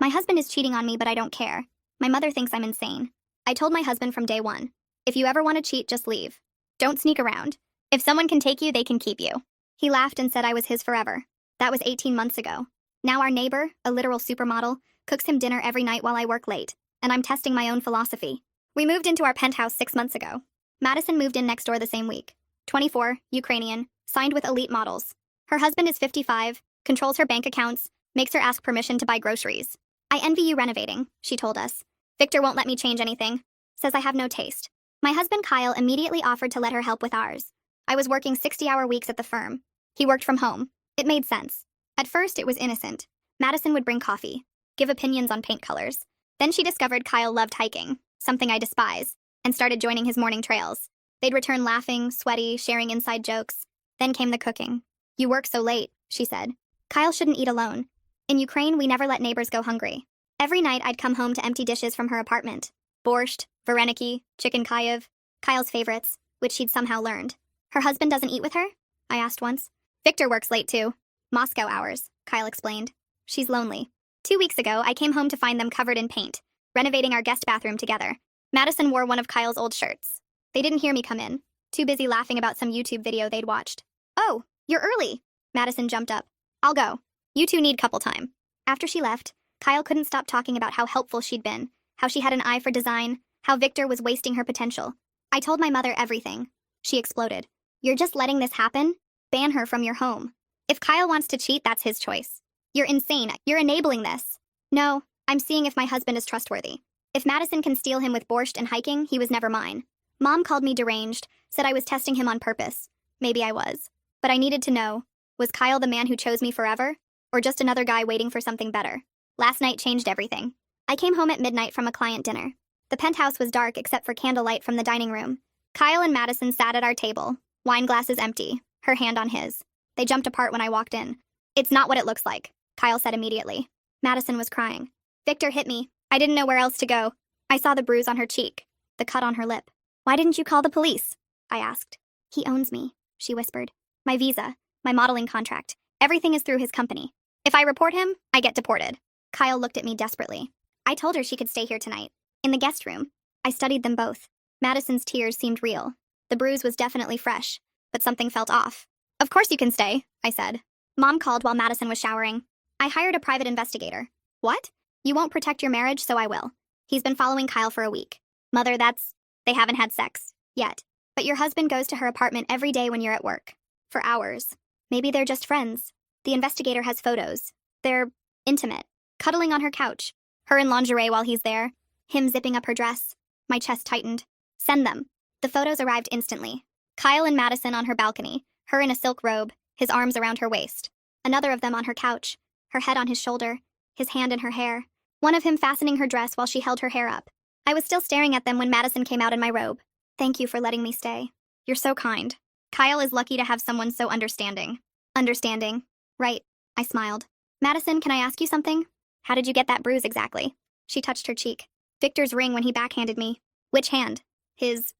My husband is cheating on me, but I don't care. My mother thinks I'm insane. I told my husband from day one, if you ever want to cheat, just leave. Don't sneak around. If someone can take you, they can keep you. He laughed and said I was his forever. That was 18 months ago. Now our neighbor, a literal supermodel, cooks him dinner every night while I work late, and I'm testing my own philosophy. We moved into our penthouse 6 months ago. Madison moved in next door the same week. 24, Ukrainian, signed with Elite Models. Her husband is 55, controls her bank accounts, makes her ask permission to buy groceries. I envy you renovating, she told us. Victor won't let me change anything. Says I have no taste. My husband Kyle immediately offered to let her help with ours. I was working 60-hour weeks at the firm. He worked from home. It made sense. At first, it was innocent. Madison would bring coffee, give opinions on paint colors. Then she discovered Kyle loved hiking, something I despise, and started joining his morning trails. They'd return laughing, sweaty, sharing inside jokes. Then came the cooking. You work so late, she said. Kyle shouldn't eat alone. In Ukraine, we never let neighbors go hungry. Every night, I'd come home to empty dishes from her apartment. Borscht, vareniki, chicken Kyiv, Kyle's favorites, which she'd somehow learned. Her husband doesn't eat with her? I asked once. Victor works late too. Moscow hours, Kyle explained. She's lonely. 2 weeks ago, I came home to find them covered in paint, renovating our guest bathroom together. Madison wore one of Kyle's old shirts. They didn't hear me come in, too busy laughing about some YouTube video they'd watched. Oh, you're early. Madison jumped up. I'll go. You two need couple time. After she left, Kyle couldn't stop talking about how helpful she'd been, how she had an eye for design, how Victor was wasting her potential. I told my mother everything. She exploded. You're just letting this happen? Ban her from your home. If Kyle wants to cheat, that's his choice. You're insane. You're enabling this. No, I'm seeing if my husband is trustworthy. If Madison can steal him with borscht and hiking, he was never mine. Mom called me deranged, said I was testing him on purpose. Maybe I was. But I needed to know, was Kyle the man who chose me forever? Or just another guy waiting for something better? Last night changed everything. I came home at midnight from a client dinner. The penthouse was dark except for candlelight from the dining room. Kyle and Madison sat at our table, wine glasses empty, her hand on his. They jumped apart when I walked in. It's not what it looks like, Kyle said immediately. Madison was crying. Victor hit me. I didn't know where else to go. I saw the bruise on her cheek, the cut on her lip. Why didn't you call the police? I asked. He owns me, she whispered. My visa, my modeling contract, everything is through his company. If I report him, I get deported. Kyle looked at me desperately. I told her she could stay here tonight. In the guest room. I studied them both. Madison's tears seemed real. The bruise was definitely fresh, but something felt off. Of course you can stay, I said. Mom called while Madison was showering. I hired a private investigator. What? You won't protect your marriage, so I will. He's been following Kyle for a week. Mother, they haven't had sex. Yet. But your husband goes to her apartment every day when you're at work. For hours. Maybe they're just friends. The investigator has photos. They're intimate. Cuddling on her couch. Her in lingerie while he's there. Him zipping up her dress. My chest tightened. Send them. The photos arrived instantly. Kyle and Madison on her balcony. Her in a silk robe, his arms around her waist. Another of them on her couch. Her head on his shoulder. His hand in her hair. One of him fastening her dress while she held her hair up. I was still staring at them when Madison came out in my robe. Thank you for letting me stay. You're so kind. Kyle is lucky to have someone so understanding. Understanding. Right. I smiled. Madison, can I ask you something? How did you get that bruise exactly? She touched her cheek. Victor's ring when he backhanded me. Which hand? His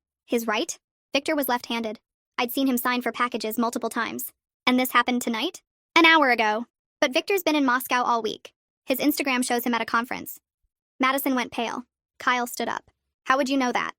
right? Victor was left-handed. I'd seen him sign for packages multiple times. And this happened tonight? An hour ago. But Victor's been in Moscow all week. His Instagram shows him at a conference. Madison went pale. Kyle stood up. How would you know that?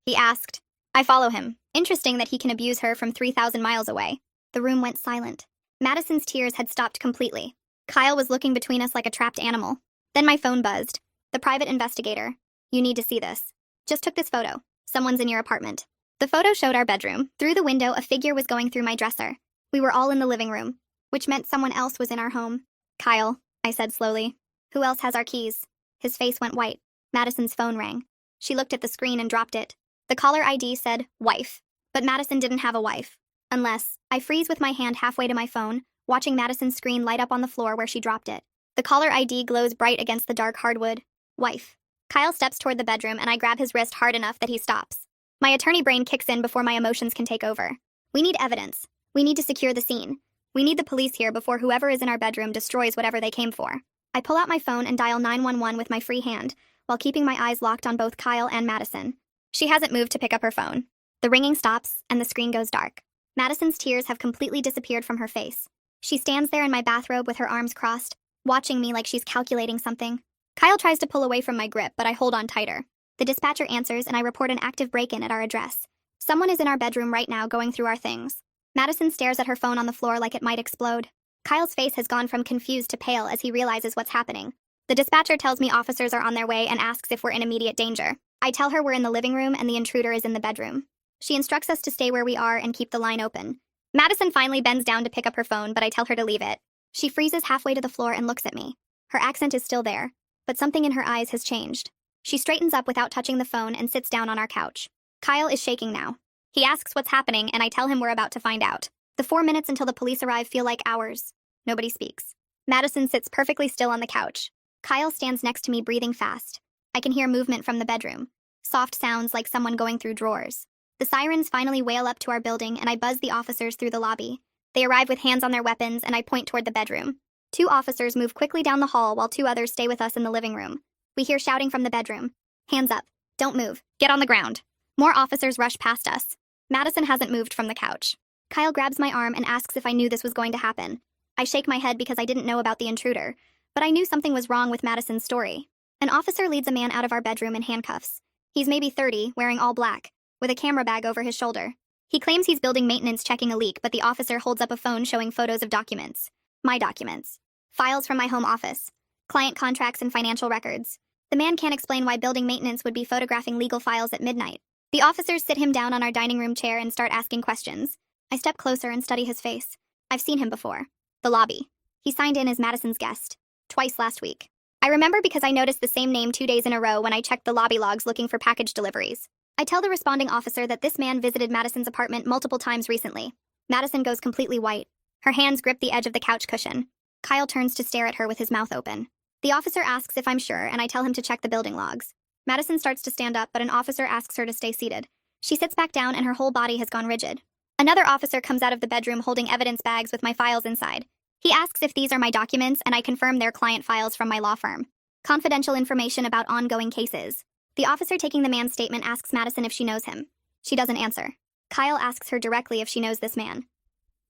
He asked. I follow him. Interesting that he can abuse her from 3,000 miles away. The room went silent. Madison's tears had stopped completely. Kyle was looking between us like a trapped animal. Then my phone buzzed. The private investigator. You need to see this. Just took this photo. Someone's in your apartment. The photo showed our bedroom. Through the window, a figure was going through my dresser. We were all in the living room, which meant someone else was in our home. Kyle, I said slowly. Who else has our keys? His face went white. Madison's phone rang. She looked at the screen and dropped it. The caller ID said, wife. But Madison didn't have a wife. Unless, I freeze with my hand halfway to my phone, watching Madison's screen light up on the floor where she dropped it. The caller ID glows bright against the dark hardwood. Wife. Kyle steps toward the bedroom and I grab his wrist hard enough that he stops. My attorney brain kicks in before my emotions can take over. We need evidence. We need to secure the scene. We need the police here before whoever is in our bedroom destroys whatever they came for. I pull out my phone and dial 911 with my free hand, while keeping my eyes locked on both Kyle and Madison. She hasn't moved to pick up her phone. The ringing stops, and the screen goes dark. Madison's tears have completely disappeared from her face. She stands there in my bathrobe with her arms crossed, watching me like she's calculating something. Kyle tries to pull away from my grip, but I hold on tighter. The dispatcher answers and I report an active break-in at our address. Someone is in our bedroom right now going through our things. Madison stares at her phone on the floor like it might explode. Kyle's face has gone from confused to pale as he realizes what's happening. The dispatcher tells me officers are on their way and asks if we're in immediate danger. I tell her we're in the living room and the intruder is in the bedroom. She instructs us to stay where we are and keep the line open. Madison finally bends down to pick up her phone, but I tell her to leave it. She freezes halfway to the floor and looks at me. Her accent is still there, but something in her eyes has changed. She straightens up without touching the phone and sits down on our couch. Kyle is shaking now. He asks what's happening, and I tell him we're about to find out. The 4 minutes until the police arrive feel like hours. Nobody speaks. Madison sits perfectly still on the couch. Kyle stands next to me, breathing fast. I can hear movement from the bedroom. Soft sounds like someone going through drawers. The sirens finally wail up to our building, and I buzz the officers through the lobby. They arrive with hands on their weapons, and I point toward the bedroom. 2 officers move quickly down the hall while 2 others stay with us in the living room. We hear shouting from the bedroom. Hands up. Don't move. Get on the ground. More officers rush past us. Madison hasn't moved from the couch. Kyle grabs my arm and asks if I knew this was going to happen. I shake my head because I didn't know about the intruder, but I knew something was wrong with Madison's story. An officer leads a man out of our bedroom in handcuffs. He's maybe 30, wearing all black, with a camera bag over his shoulder. He claims he's building maintenance checking a leak, but the officer holds up a phone showing photos of documents. My documents. Files from my home office. Client contracts and financial records. The man can't explain why building maintenance would be photographing legal files at midnight. The officers sit him down on our dining room chair and start asking questions. I step closer and study his face. I've seen him before. The lobby. He signed in as Madison's guest. Twice last week. I remember because I noticed the same name 2 days in a row when I checked the lobby logs looking for package deliveries. I tell the responding officer that this man visited Madison's apartment multiple times recently. Madison goes completely white. Her hands grip the edge of the couch cushion. Kyle turns to stare at her with his mouth open. The officer asks if I'm sure, and I tell him to check the building logs. Madison starts to stand up, but an officer asks her to stay seated. She sits back down and her whole body has gone rigid. Another officer comes out of the bedroom holding evidence bags with my files inside. He asks if these are my documents, and I confirm they're client files from my law firm. Confidential information about ongoing cases. The officer taking the man's statement asks Madison if she knows him. She doesn't answer. Kyle asks her directly if she knows this man.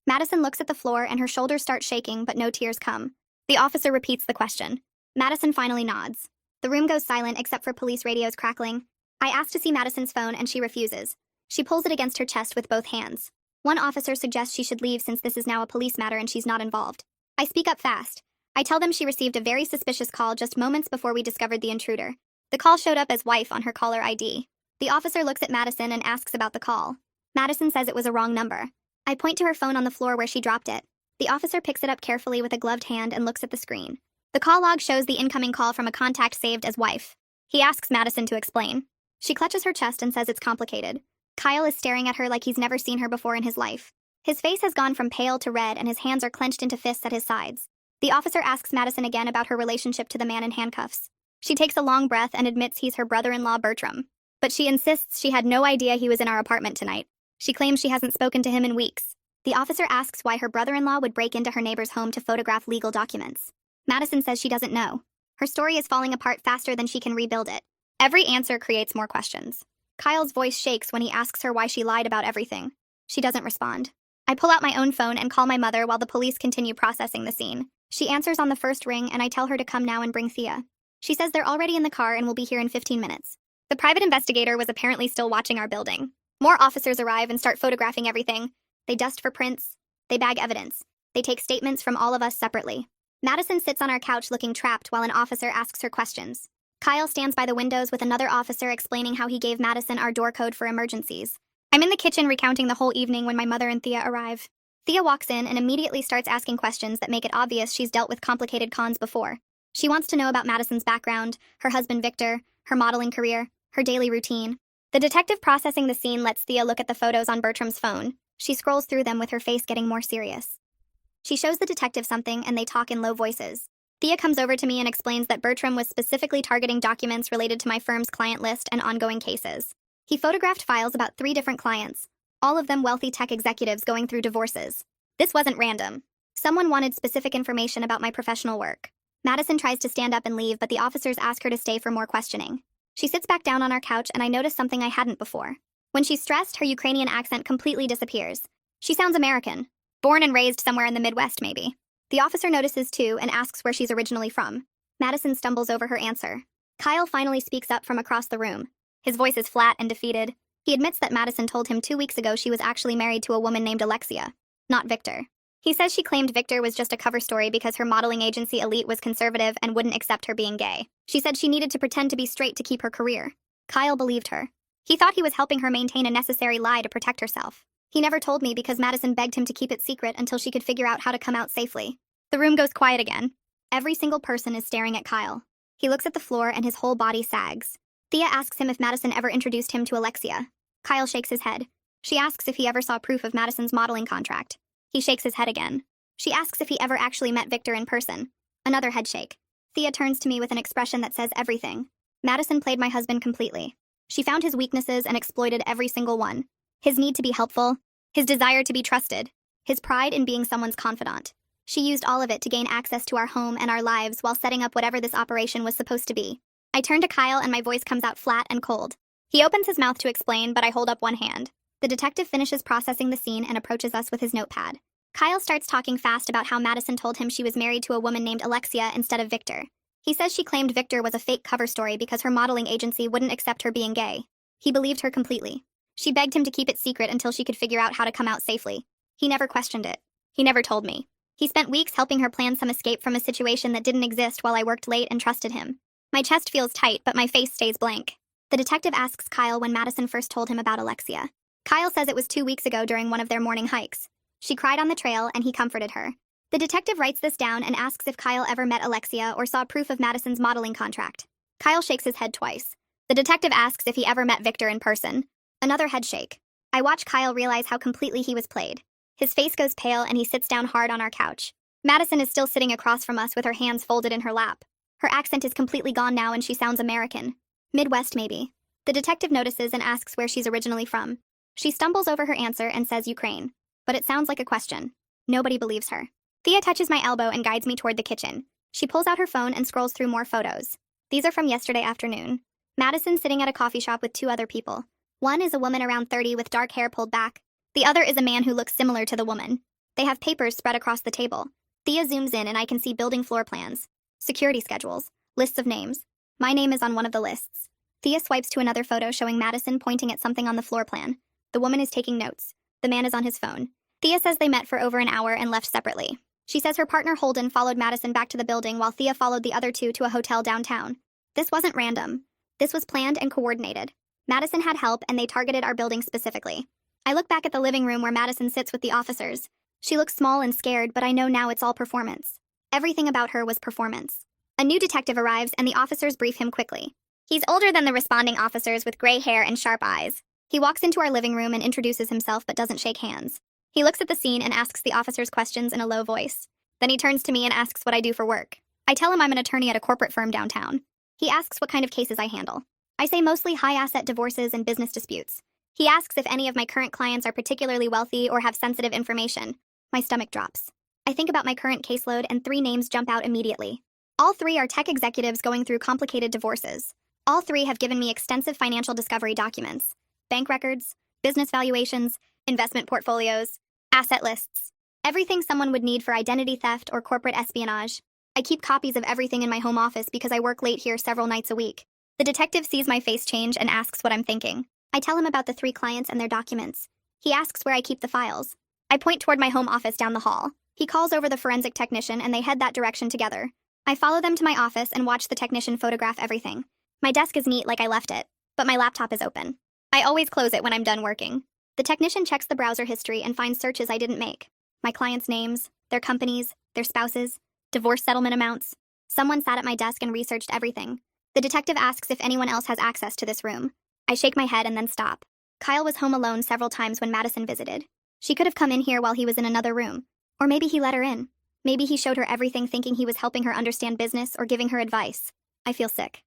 Madison looks at the floor and her shoulders start shaking, but no tears come. The officer repeats the question. Madison finally nods. The room goes silent except for police radios crackling. I ask to see Madison's phone and she refuses. She pulls it against her chest with both hands. One officer suggests she should leave since this is now a police matter and she's not involved. I speak up fast. I tell them she received a very suspicious call just moments before we discovered the intruder. The call showed up as wife on her caller ID. The officer looks at Madison and asks about the call. Madison says it was a wrong number. I point to her phone on the floor where she dropped it. The officer picks it up carefully with a gloved hand and looks at the screen. The call log shows the incoming call from a contact saved as wife. He asks Madison to explain. She clutches her chest and says it's complicated. Kyle is staring at her like he's never seen her before in his life. His face has gone from pale to red and his hands are clenched into fists at his sides. The officer asks Madison again about her relationship to the man in handcuffs. She takes a long breath and admits he's her brother-in-law Bertram. But she insists she had no idea he was in our apartment tonight. She claims she hasn't spoken to him in weeks. The officer asks why her brother-in-law would break into her neighbor's home to photograph legal documents. Madison says she doesn't know. Her story is falling apart faster than she can rebuild it. Every answer creates more questions. Kyle's voice shakes when he asks her why she lied about everything. She doesn't respond. I pull out my own phone and call my mother while the police continue processing the scene. She answers on the first ring and I tell her to come now and bring Thea. She says they're already in the car and will be here in 15 minutes. The private investigator was apparently still watching our building. More officers arrive and start photographing everything. They dust for prints. They bag evidence. They take statements from all of us separately. Madison sits on our couch looking trapped while an officer asks her questions. Kyle stands by the windows with another officer explaining how he gave Madison our door code for emergencies. I'm in the kitchen recounting the whole evening when my mother and Thea arrive. Thea walks in and immediately starts asking questions that make it obvious she's dealt with complicated cons before. She wants to know about Madison's background, her husband Victor, her modeling career, her daily routine. The detective processing the scene lets Thea look at the photos on Bertram's phone. She scrolls through them with her face getting more serious. She shows the detective something and they talk in low voices. Thea comes over to me and explains that Bertram was specifically targeting documents related to my firm's client list and ongoing cases. He photographed files about 3 different clients, all of them wealthy tech executives going through divorces. This wasn't random. Someone wanted specific information about my professional work. Madison tries to stand up and leave, but the officers ask her to stay for more questioning. She sits back down on our couch and I notice something I hadn't before. When she's stressed, her Ukrainian accent completely disappears. She sounds American. Born and raised somewhere in the Midwest, maybe. The officer notices too and asks where she's originally from. Madison stumbles over her answer. Kyle finally speaks up from across the room. His voice is flat and defeated. He admits that Madison told him 2 weeks ago she was actually married to a woman named Alexia, not Victor. He says she claimed Victor was just a cover story because her modeling agency Elite was conservative and wouldn't accept her being gay. She said she needed to pretend to be straight to keep her career. Kyle believed her. He thought he was helping her maintain a necessary lie to protect herself. He never told me because Madison begged him to keep it secret until she could figure out how to come out safely. The room goes quiet again. Every single person is staring at Kyle. He looks at the floor and his whole body sags. Thea asks him if Madison ever introduced him to Alexia. Kyle shakes his head. She asks if he ever saw proof of Madison's modeling contract. He shakes his head again. She asks if he ever actually met Victor in person. Another head shake. Thea turns to me with an expression that says everything. Madison played my husband completely. She found his weaknesses and exploited every single one. His need to be helpful, his desire to be trusted, his pride in being someone's confidant. She used all of it to gain access to our home and our lives while setting up whatever this operation was supposed to be. I turn to Kyle and my voice comes out flat and cold. He opens his mouth to explain, but I hold up one hand. The detective finishes processing the scene and approaches us with his notepad. Kyle starts talking fast about how Madison told him she was married to a woman named Alexia instead of Victor. He says she claimed Victor was a fake cover story because her modeling agency wouldn't accept her being gay. He believed her completely. She begged him to keep it secret until she could figure out how to come out safely. He never questioned it. He never told me. He spent weeks helping her plan some escape from a situation that didn't exist while I worked late and trusted him. My chest feels tight, but my face stays blank. The detective asks Kyle when Madison first told him about Alexia. Kyle says it was 2 weeks ago during one of their morning hikes. She cried on the trail and he comforted her. The detective writes this down and asks if Kyle ever met Alexia or saw proof of Madison's modeling contract. Kyle shakes his head twice. The detective asks if he ever met Victor in person. Another head shake. I watch Kyle realize how completely he was played. His face goes pale and he sits down hard on our couch. Madison is still sitting across from us with her hands folded in her lap. Her accent is completely gone now and she sounds American. Midwest, maybe. The detective notices and asks where she's originally from. She stumbles over her answer and says Ukraine. But it sounds like a question. Nobody believes her. Thea touches my elbow and guides me toward the kitchen. She pulls out her phone and scrolls through more photos. These are from yesterday afternoon. Madison sitting at a coffee shop with 2 other people. One is a woman around 30 with dark hair pulled back. The other is a man who looks similar to the woman. They have papers spread across the table. Thea zooms in and I can see building floor plans, security schedules, lists of names. My name is on one of the lists. Thea swipes to another photo showing Madison pointing at something on the floor plan. The woman is taking notes. The man is on his phone. Thea says they met for over an hour and left separately. She says her partner Holden followed Madison back to the building while Thea followed the other 2 to a hotel downtown. This wasn't random. This was planned and coordinated. Madison had help and they targeted our building specifically. I look back at the living room where Madison sits with the officers. She looks small and scared, but I know now it's all performance. Everything about her was performance. A new detective arrives and the officers brief him quickly. He's older than the responding officers with gray hair and sharp eyes. He walks into our living room and introduces himself but doesn't shake hands. He looks at the scene and asks the officers questions in a low voice. Then he turns to me and asks what I do for work. I tell him I'm an attorney at a corporate firm downtown. He asks what kind of cases I handle. I say mostly high-asset divorces and business disputes. He asks if any of my current clients are particularly wealthy or have sensitive information. My stomach drops. I think about my current caseload and 3 names jump out immediately. All 3 are tech executives going through complicated divorces. All 3 have given me extensive financial discovery documents, bank records, business valuations, investment portfolios, asset lists, everything someone would need for identity theft or corporate espionage. I keep copies of everything in my home office because I work late here several nights a week. The detective sees my face change and asks what I'm thinking. I tell him about the 3 clients and their documents. He asks where I keep the files. I point toward my home office down the hall. He calls over the forensic technician and they head that direction together. I follow them to my office and watch the technician photograph everything. My desk is neat like I left it, but my laptop is open. I always close it when I'm done working. The technician checks the browser history and finds searches I didn't make. My clients' names, their companies, their spouses, divorce settlement amounts. Someone sat at my desk and researched everything. The detective asks if anyone else has access to this room. I shake my head and then stop. Kyle was home alone several times when Madison visited. She could have come in here while he was in another room. Or maybe he let her in. Maybe he showed her everything thinking he was helping her understand business or giving her advice. I feel sick.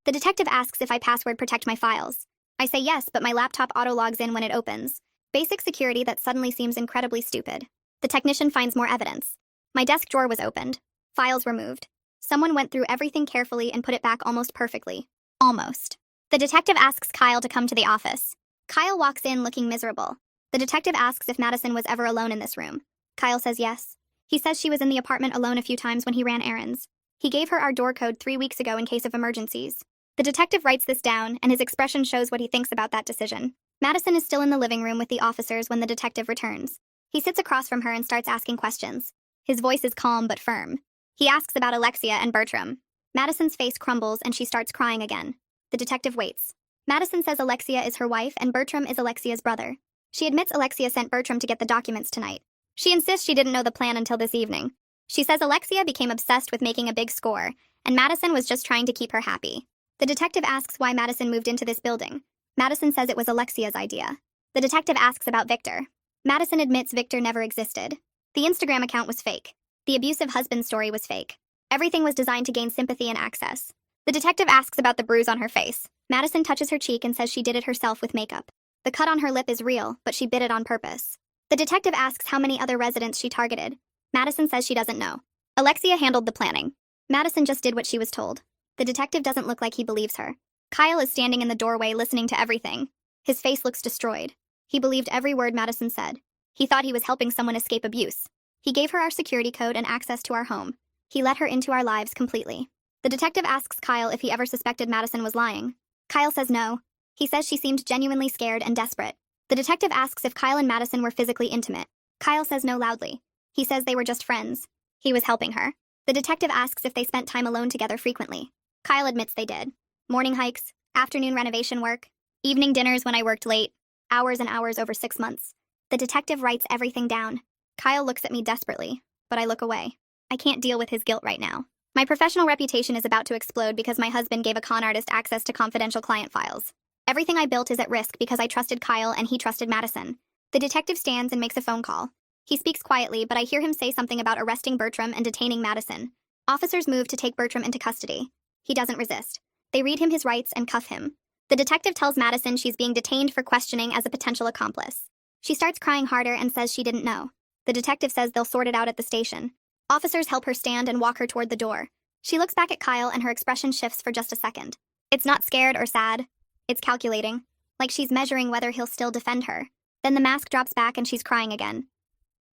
The detective asks if I password protect my files. I say yes, but my laptop auto-logs in when it opens. Basic security that suddenly seems incredibly stupid. The technician finds more evidence. My desk drawer was opened. Files were moved. Someone went through everything carefully and put it back almost perfectly. Almost. The detective asks Kyle to come to the office. Kyle walks in looking miserable. The detective asks if Madison was ever alone in this room. Kyle says yes. He says she was in the apartment alone a few times when he ran errands. He gave her our door code 3 weeks ago in case of emergencies. The detective writes this down, and his expression shows what he thinks about that decision. Madison is still in the living room with the officers when the detective returns. He sits across from her and starts asking questions. His voice is calm but firm. He asks about Alexia and Bertram. Madison's face crumbles and she starts crying again. The detective waits. Madison says Alexia is her wife and Bertram is Alexia's brother. She admits Alexia sent Bertram to get the documents tonight. She insists she didn't know the plan until this evening. She says Alexia became obsessed with making a big score, and Madison was just trying to keep her happy. The detective asks why Madison moved into this building. Madison says it was Alexia's idea. The detective asks about Victor. Madison admits Victor never existed. The Instagram account was fake. The abusive husband story was fake. Everything was designed to gain sympathy and access. The detective asks about the bruise on her face. Madison touches her cheek and says she did it herself with makeup. The cut on her lip is real, but she bit it on purpose. The detective asks how many other residents she targeted. Madison says she doesn't know. Alexia handled the planning. Madison just did what she was told. The detective doesn't look like he believes her. Kyle is standing in the doorway listening to everything. His face looks destroyed. He believed every word Madison said. He thought he was helping someone escape abuse. He gave her our security code and access to our home. He let her into our lives completely. The detective asks Kyle if he ever suspected Madison was lying. Kyle says no. He says she seemed genuinely scared and desperate. The detective asks if Kyle and Madison were physically intimate. Kyle says no loudly. He says they were just friends. He was helping her. The detective asks if they spent time alone together frequently. Kyle admits they did. Morning hikes, afternoon renovation work, evening dinners when I worked late, hours and hours over 6 months. The detective writes everything down. Kyle looks at me desperately, but I look away. I can't deal with his guilt right now. My professional reputation is about to explode because my husband gave a con artist access to confidential client files. Everything I built is at risk because I trusted Kyle and he trusted Madison. The detective stands and makes a phone call. He speaks quietly, but I hear him say something about arresting Bertram and detaining Madison. Officers move to take Bertram into custody. He doesn't resist. They read him his rights and cuff him. The detective tells Madison she's being detained for questioning as a potential accomplice. She starts crying harder and says she didn't know. The detective says they'll sort it out at the station. Officers help her stand and walk her toward the door. She looks back at Kyle and her expression shifts for just a second. It's not scared or sad. It's calculating. Like she's measuring whether he'll still defend her. Then the mask drops back and she's crying again.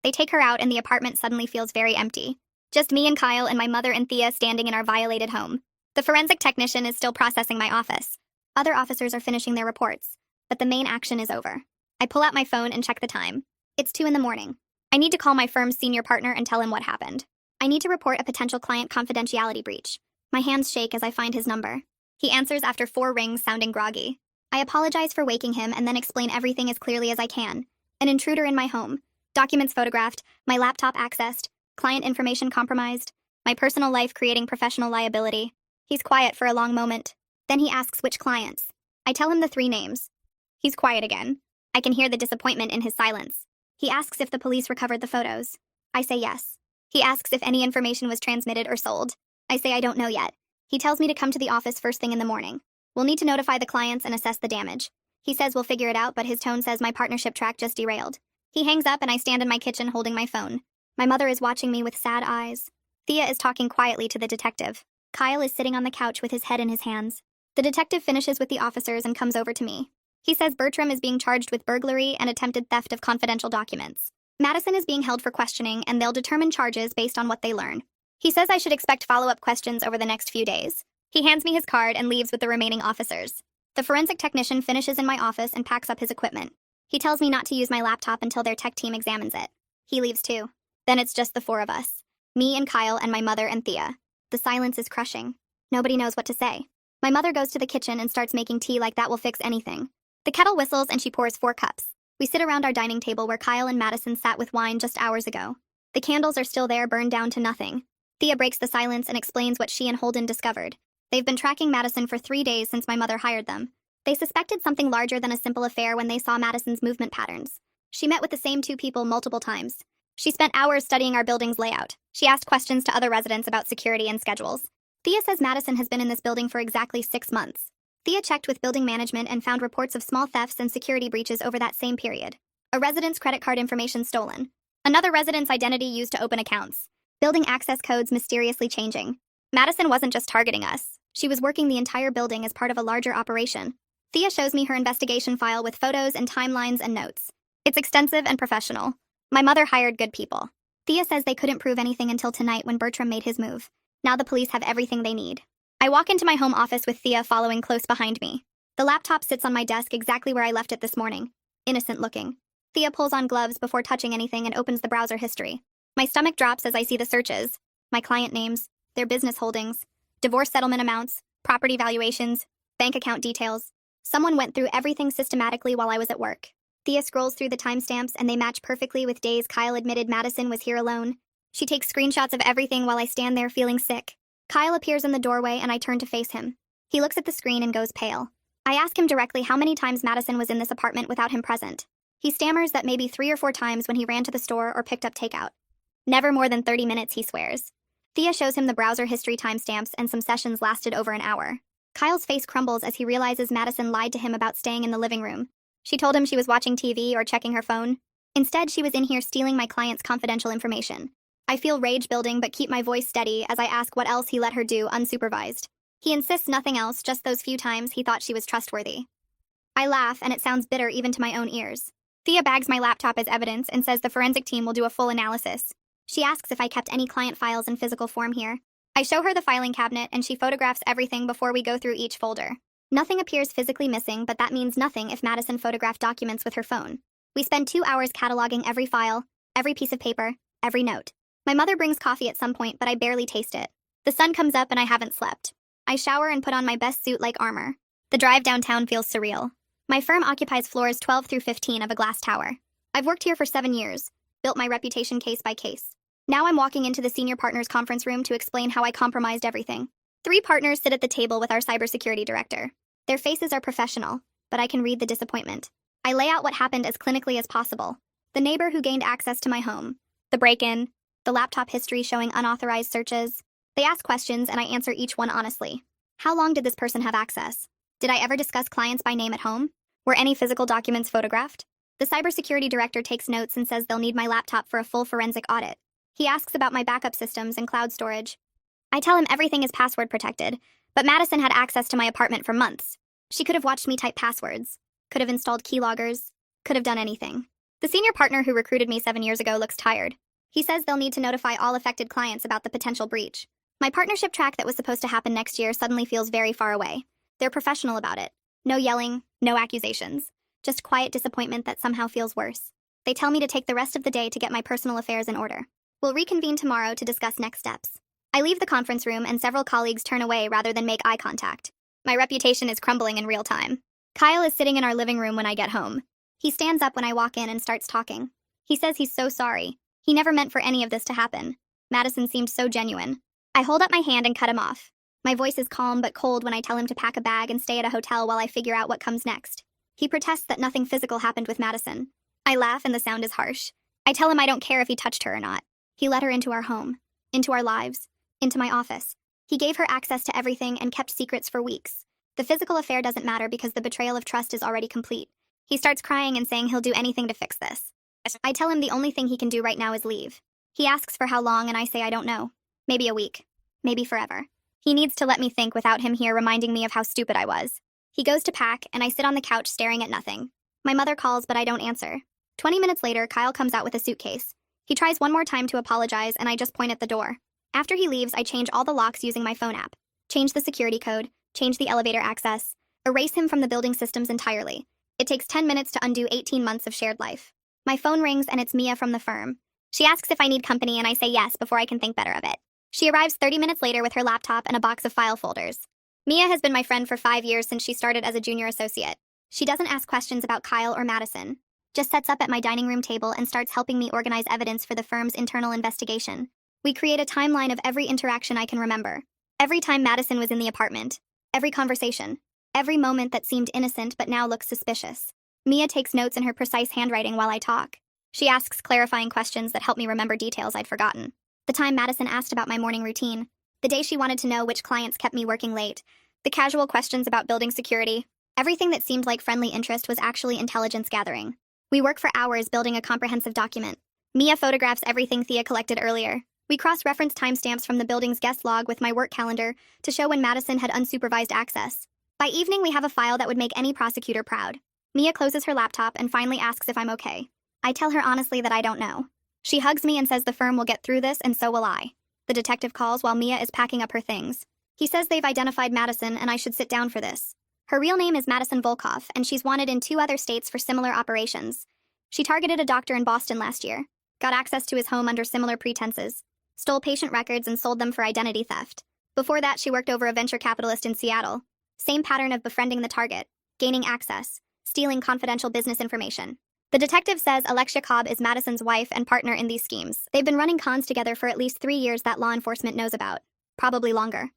They take her out and the apartment suddenly feels very empty. Just me and Kyle and my mother and Thea standing in our violated home. The forensic technician is still processing my office. Other officers are finishing their reports, but the main action is over. I pull out my phone and check the time. It's 2 a.m. I need to call my firm's senior partner and tell him what happened. I need to report a potential client confidentiality breach. My hands shake as I find his number. He answers after 4 rings, sounding groggy. I apologize for waking him and then explain everything as clearly as I can. An intruder in my home. Documents photographed, my laptop accessed, client information compromised, my personal life creating professional liability. He's quiet for a long moment. Then he asks which clients. I tell him the 3 names. He's quiet again. I can hear the disappointment in his silence. He asks if the police recovered the photos. I say yes. He asks if any information was transmitted or sold. I say I don't know yet. He tells me to come to the office first thing in the morning. We'll need to notify the clients and assess the damage. He says we'll figure it out, but his tone says my partnership track just derailed. He hangs up and I stand in my kitchen holding my phone. My mother is watching me with sad eyes. Thea is talking quietly to the detective. Kyle is sitting on the couch with his head in his hands. The detective finishes with the officers and comes over to me. He says Bertram is being charged with burglary and attempted theft of confidential documents. Madison is being held for questioning and they'll determine charges based on what they learn. He says I should expect follow-up questions over the next few days. He hands me his card and leaves with the remaining officers. The forensic technician finishes in my office and packs up his equipment. He tells me not to use my laptop until their tech team examines it. He leaves too. Then it's just the 4 of us. Me and Kyle and my mother and Thea. The silence is crushing. Nobody knows what to say. My mother goes to the kitchen and starts making tea like that will fix anything. The kettle whistles and she pours 4 cups. We sit around our dining table where Kyle and Madison sat with wine just hours ago. The candles are still there, burned down to nothing. Thea breaks the silence and explains what she and Holden discovered. They've been tracking Madison for 3 days since my mother hired them. They suspected something larger than a simple affair when they saw Madison's movement patterns. She met with the same 2 people multiple times. She spent hours studying our building's layout. She asked questions to other residents about security and schedules. Thea says Madison has been in this building for exactly 6 months. Thea checked with building management and found reports of small thefts and security breaches over that same period. A resident's credit card information stolen. Another resident's identity used to open accounts. Building access codes mysteriously changing. Madison wasn't just targeting us. She was working the entire building as part of a larger operation. Thea shows me her investigation file with photos and timelines and notes. It's extensive and professional. My mother hired good people. Thea says they couldn't prove anything until tonight when Bertram made his move. Now the police have everything they need. I walk into my home office with Thea following close behind me. The laptop sits on my desk exactly where I left it this morning. Innocent looking. Thea pulls on gloves before touching anything and opens the browser history. My stomach drops as I see the searches. My client names, their business holdings, divorce settlement amounts, property valuations, bank account details. Someone went through everything systematically while I was at work. Thea scrolls through the timestamps and they match perfectly with days Kyle admitted Madison was here alone. She takes screenshots of everything while I stand there feeling sick. Kyle appears in the doorway and I turn to face him. He looks at the screen and goes pale. I ask him directly how many times Madison was in this apartment without him present. He stammers that maybe 3 or 4 times when he ran to the store or picked up takeout. Never more than 30 minutes, he swears. Thea shows him the browser history timestamps and some sessions lasted over an hour. Kyle's face crumbles as he realizes Madison lied to him about staying in the living room. She told him she was watching TV or checking her phone. Instead, she was in here stealing my client's confidential information. I feel rage building but keep my voice steady as I ask what else he let her do unsupervised. He insists nothing else, just those few times he thought she was trustworthy. I laugh and it sounds bitter even to my own ears. Thea bags my laptop as evidence and says the forensic team will do a full analysis. She asks if I kept any client files in physical form here. I show her the filing cabinet and she photographs everything before we go through each folder. Nothing appears physically missing, but that means nothing if Madison photographed documents with her phone. We spend 2 hours cataloging every file, every piece of paper, every note. My mother brings coffee at some point, but I barely taste it. The sun comes up and I haven't slept. I shower and put on my best suit like armor. The drive downtown feels surreal. My firm occupies floors 12 through 15 of a glass tower. I've worked here for 7 years, built my reputation case by case. Now I'm walking into the senior partners conference room to explain how I compromised everything. 3 partners sit at the table with our cybersecurity director. Their faces are professional, but I can read the disappointment. I lay out what happened as clinically as possible. The neighbor who gained access to my home, the break-in, the laptop history showing unauthorized searches. They ask questions and I answer each one honestly. How long did this person have access? Did I ever discuss clients by name at home? Were any physical documents photographed? The cybersecurity director takes notes and says they'll need my laptop for a full forensic audit. He asks about my backup systems and cloud storage. I tell him everything is password protected, but Madison had access to my apartment for months. She could have watched me type passwords, could have installed keyloggers, could have done anything. The senior partner who recruited me 7 years ago looks tired. He says they'll need to notify all affected clients about the potential breach. My partnership track that was supposed to happen next year suddenly feels very far away. They're professional about it. No yelling, no accusations. Just quiet disappointment that somehow feels worse. They tell me to take the rest of the day to get my personal affairs in order. We'll reconvene tomorrow to discuss next steps. I leave the conference room and several colleagues turn away rather than make eye contact. My reputation is crumbling in real time. Kyle is sitting in our living room when I get home. He stands up when I walk in and starts talking. He says he's so sorry. He never meant for any of this to happen. Madison seemed so genuine. I hold up my hand and cut him off. My voice is calm but cold when I tell him to pack a bag and stay at a hotel while I figure out what comes next. He protests that nothing physical happened with Madison. I laugh and the sound is harsh. I tell him I don't care if he touched her or not. He let her into our home, into our lives, into my office. He gave her access to everything and kept secrets for weeks. The physical affair doesn't matter because the betrayal of trust is already complete. He starts crying and saying he'll do anything to fix this. I tell him the only thing he can do right now is leave. He asks for how long and I say I don't know. Maybe a week. Maybe forever. He needs to let me think without him here reminding me of how stupid I was. He goes to pack and I sit on the couch staring at nothing. My mother calls but I don't answer. 20 minutes later, Kyle comes out with a suitcase. He tries one more time to apologize and I just point at the door. After he leaves, I change all the locks using my phone app. Change the security code, change the elevator access, erase him from the building systems entirely. It takes 10 minutes to undo 18 months of shared life. My phone rings and it's Mia from the firm. She asks if I need company and I say yes before I can think better of it. She arrives 30 minutes later with her laptop and a box of file folders. Mia has been my friend for 5 years since she started as a junior associate. She doesn't ask questions about Kyle or Madison, just sets up at my dining room table and starts helping me organize evidence for the firm's internal investigation. We create a timeline of every interaction I can remember. Every time Madison was in the apartment. Every conversation. Every moment that seemed innocent but now looks suspicious. Mia takes notes in her precise handwriting while I talk. She asks clarifying questions that help me remember details I'd forgotten. The time Madison asked about my morning routine. The day she wanted to know which clients kept me working late. The casual questions about building security. Everything that seemed like friendly interest was actually intelligence gathering. We work for hours building a comprehensive document. Mia photographs everything Thea collected earlier. We cross-reference timestamps from the building's guest log with my work calendar to show when Madison had unsupervised access. By evening, we have a file that would make any prosecutor proud. Mia closes her laptop and finally asks if I'm okay. I tell her honestly that I don't know. She hugs me and says the firm will get through this and so will I. The detective calls while Mia is packing up her things. He says they've identified Madison and I should sit down for this. Her real name is Madison Volkov, and she's wanted in 2 other states for similar operations. She targeted a doctor in Boston last year, got access to his home under similar pretenses, stole patient records and sold them for identity theft. Before that, she worked over a venture capitalist in Seattle. Same pattern of befriending the target, gaining access, stealing confidential business information. The detective says Alexia Cobb is Madison's wife and partner in these schemes. They've been running cons together for at least 3 years that law enforcement knows about. Probably longer.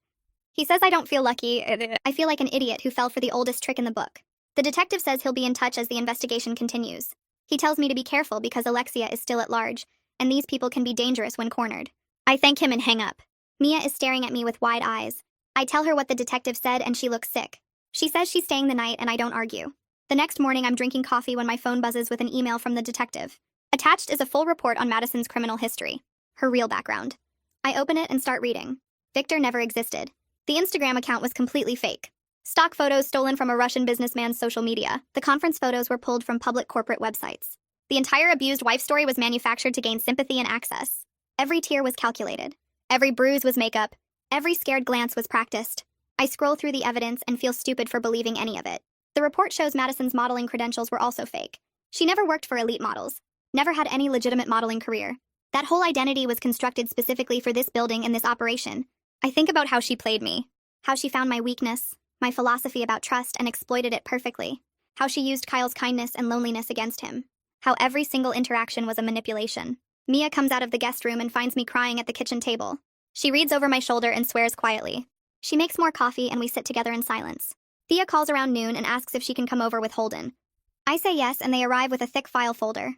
He says I don't feel lucky. I feel like an idiot who fell for the oldest trick in the book. The detective says he'll be in touch as the investigation continues. He tells me to be careful because Alexia is still at large, and these people can be dangerous when cornered. I thank him and hang up. Mia is staring at me with wide eyes. I tell her what the detective said and she looks sick. She says she's staying the night and I don't argue. The next morning I'm drinking coffee when my phone buzzes with an email from the detective. Attached is a full report on Madison's criminal history. Her real background. I open it and start reading. Victor never existed. The Instagram account was completely fake. Stock photos stolen from a Russian businessman's social media. The conference photos were pulled from public corporate websites. The entire abused wife story was manufactured to gain sympathy and access. Every tear was calculated. Every bruise was makeup. Every scared glance was practiced. I scroll through the evidence and feel stupid for believing any of it. The report shows Madison's modeling credentials were also fake. She never worked for Elite Models. Never had any legitimate modeling career. That whole identity was constructed specifically for this building and this operation. I think about how she played me. How she found my weakness, my philosophy about trust, and exploited it perfectly. How she used Kyle's kindness and loneliness against him. How every single interaction was a manipulation. Mia comes out of the guest room and finds me crying at the kitchen table. She reads over my shoulder and swears quietly. She makes more coffee and we sit together in silence. Thea calls around noon and asks if she can come over with Holden. I say yes and they arrive with a thick file folder.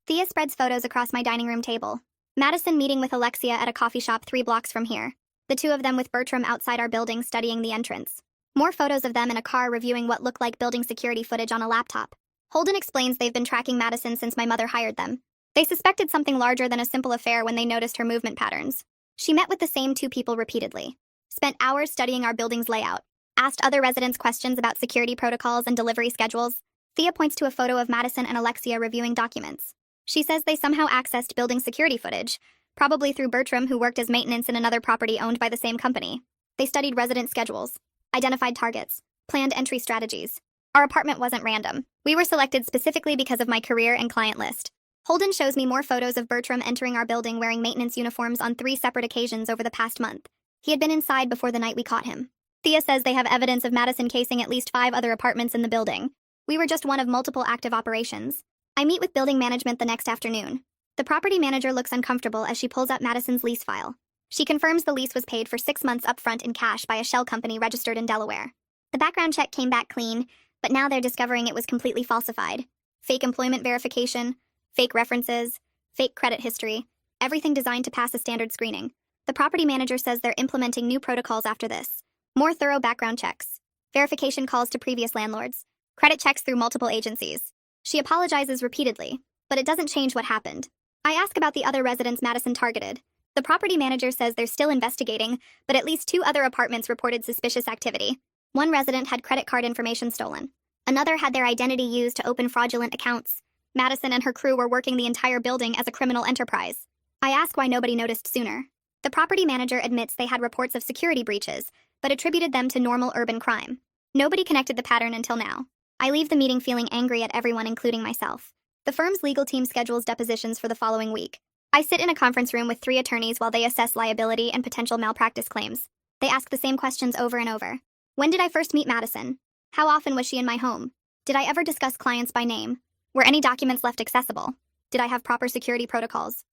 Thea spreads photos across my dining room table. Madison meeting with Alexia at a coffee shop 3 blocks from here. The 2 of them with Bertram outside our building studying the entrance. More photos of them in a car reviewing what looked like building security footage on a laptop. Holden explains they've been tracking Madison since my mother hired them. They suspected something larger than a simple affair when they noticed her movement patterns. She met with the same 2 people repeatedly. Spent hours studying our building's layout. Asked other residents questions about security protocols and delivery schedules. Thea points to a photo of Madison and Alexia reviewing documents. She says they somehow accessed building security footage, probably through Bertram, who worked as maintenance in another property owned by the same company. They studied resident schedules, identified targets, planned entry strategies. Our apartment wasn't random. We were selected specifically because of my career and client list. Holden shows me more photos of Bertram entering our building wearing maintenance uniforms on 3 separate occasions over the past month. He had been inside before the night we caught him. Thea says they have evidence of Madison casing at least 5 other apartments in the building. We were just one of multiple active operations. I meet with building management the next afternoon. The property manager looks uncomfortable as she pulls up Madison's lease file. She confirms the lease was paid for 6 months upfront in cash by a shell company registered in Delaware. The background check came back clean, but now they're discovering it was completely falsified. Fake employment verification, fake references, fake credit history, everything designed to pass a standard screening. The property manager says they're implementing new protocols after this. More thorough background checks, verification calls to previous landlords, credit checks through multiple agencies. She apologizes repeatedly, but it doesn't change what happened. I ask about the other residents Madison targeted. The property manager says they're still investigating, but at least 2 other apartments reported suspicious activity. One resident had credit card information stolen. Another had their identity used to open fraudulent accounts. Madison and her crew were working the entire building as a criminal enterprise. I ask why nobody noticed sooner. The property manager admits they had reports of security breaches, but attributed them to normal urban crime. Nobody connected the pattern until now. I leave the meeting feeling angry at everyone, including myself. The firm's legal team schedules depositions for the following week. I sit in a conference room with 3 attorneys while they assess liability and potential malpractice claims. They ask the same questions over and over. When did I first meet Madison? How often was she in my home? Did I ever discuss clients by name? Were any documents left accessible? Did I have proper security protocols?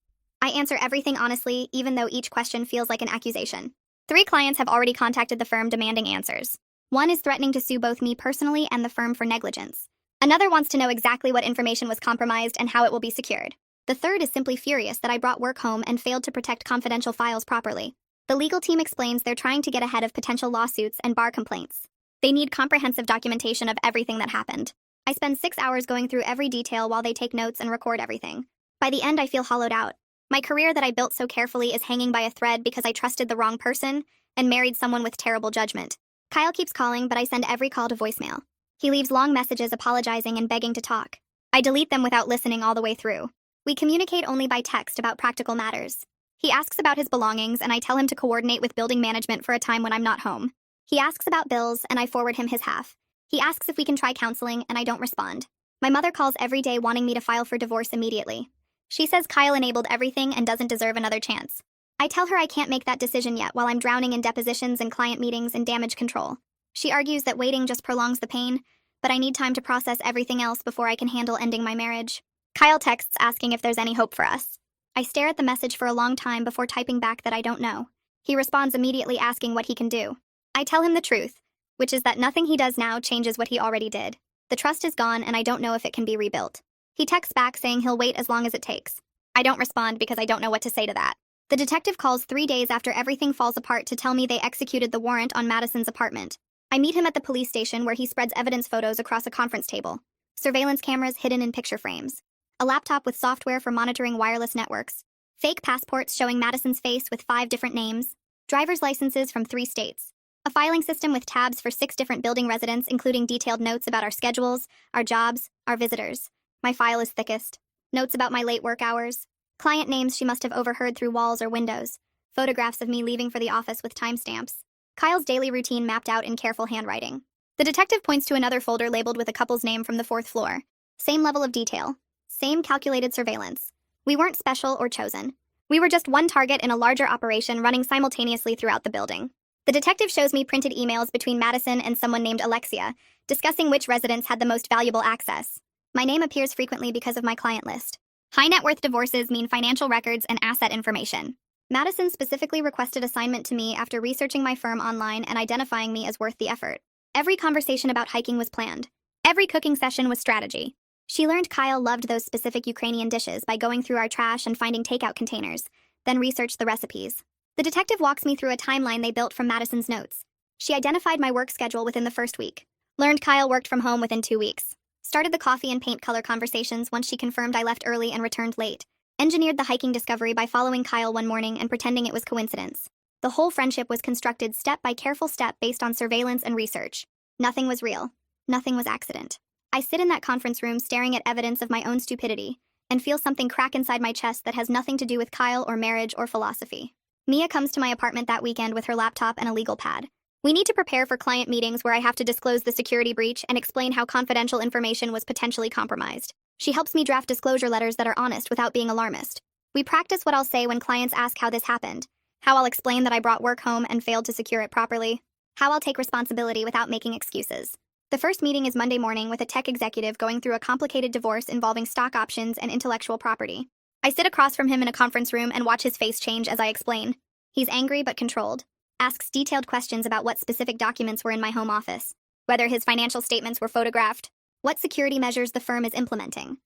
I answer everything honestly, even though each question feels like an accusation. 3 clients have already contacted the firm demanding answers. One is threatening to sue both me personally and the firm for negligence. Another wants to know exactly what information was compromised and how it will be secured. The third is simply furious that I brought work home and failed to protect confidential files properly. The legal team explains they're trying to get ahead of potential lawsuits and bar complaints. They need comprehensive documentation of everything that happened. I spend 6 hours going through every detail while they take notes and record everything. By the end, I feel hollowed out. My career that I built so carefully is hanging by a thread because I trusted the wrong person and married someone with terrible judgment. Kyle keeps calling, but I send every call to voicemail. He leaves long messages apologizing and begging to talk. I delete them without listening all the way through. We communicate only by text about practical matters. He asks about his belongings, and I tell him to coordinate with building management for a time when I'm not home. He asks about bills, and I forward him his half. He asks if we can try counseling, and I don't respond. My mother calls every day wanting me to file for divorce immediately. She says Kyle enabled everything and doesn't deserve another chance. I tell her I can't make that decision yet while I'm drowning in depositions and client meetings and damage control. She argues that waiting just prolongs the pain, but I need time to process everything else before I can handle ending my marriage. Kyle texts asking if there's any hope for us. I stare at the message for a long time before typing back that I don't know. He responds immediately asking what he can do. I tell him the truth, which is that nothing he does now changes what he already did. The trust is gone and I don't know if it can be rebuilt. He texts back saying he'll wait as long as it takes. I don't respond because I don't know what to say to that. The detective calls 3 days after everything falls apart to tell me they executed the warrant on Madison's apartment. I meet him at the police station where he spreads evidence photos across a conference table. Surveillance cameras hidden in picture frames. A laptop with software for monitoring wireless networks. Fake passports showing Madison's face with 5 different names. Driver's licenses from 3 states. A filing system with tabs for 6 different building residents, including detailed notes about our schedules, our jobs, our visitors. My file is thickest. Notes about my late work hours. Client names she must have overheard through walls or windows. Photographs of me leaving for the office with timestamps. Kyle's daily routine mapped out in careful handwriting. The detective points to another folder labeled with a couple's name from the 4th floor. Same level of detail. Same calculated surveillance. We weren't special or chosen. We were just one target in a larger operation running simultaneously throughout the building. The detective shows me printed emails between Madison and someone named Alexia, discussing which residents had the most valuable access. My name appears frequently because of my client list. High net worth divorces mean financial records and asset information. Madison specifically requested assignment to me after researching my firm online and identifying me as worth the effort. Every conversation about hiking was planned. Every cooking session was strategy. She learned Kyle loved those specific Ukrainian dishes by going through our trash and finding takeout containers, then researched the recipes. The detective walks me through a timeline they built from Madison's notes. She identified my work schedule within the first week. Learned Kyle worked from home within 2 weeks. Started the coffee and paint color conversations once she confirmed I left early and returned late. Engineered the hiking discovery by following Kyle one morning and pretending it was coincidence. The whole friendship was constructed step by careful step based on surveillance and research. Nothing was real. Nothing was accident. I sit in that conference room staring at evidence of my own stupidity and feel something crack inside my chest that has nothing to do with Kyle or marriage or philosophy. Mia comes to my apartment that weekend with her laptop and a legal pad. We need to prepare for client meetings where I have to disclose the security breach and explain how confidential information was potentially compromised. She helps me draft disclosure letters that are honest without being alarmist. We practice what I'll say when clients ask how this happened, how I'll explain that I brought work home and failed to secure it properly, how I'll take responsibility without making excuses. The first meeting is Monday morning with a tech executive going through a complicated divorce involving stock options and intellectual property. I sit across from him in a conference room and watch his face change as I explain. He's angry but controlled. Asks detailed questions about what specific documents were in my home office, whether his financial statements were photographed, what security measures the firm is implementing.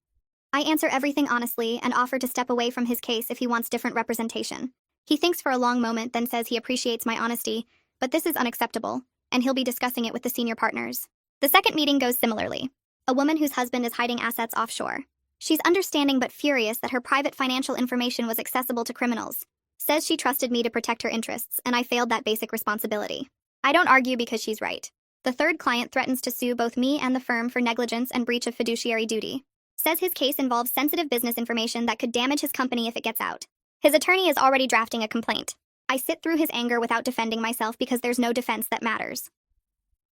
I answer everything honestly and offer to step away from his case if he wants different representation. He thinks for a long moment, then says he appreciates my honesty, but this is unacceptable, and he'll be discussing it with the senior partners. The second meeting goes similarly. A woman whose husband is hiding assets offshore. She's understanding but furious that her private financial information was accessible to criminals. Says she trusted me to protect her interests, and I failed that basic responsibility. I don't argue because she's right. The third client threatens to sue both me and the firm for negligence and breach of fiduciary duty. Says his case involves sensitive business information that could damage his company if it gets out. His attorney is already drafting a complaint. I sit through his anger without defending myself because there's no defense that matters.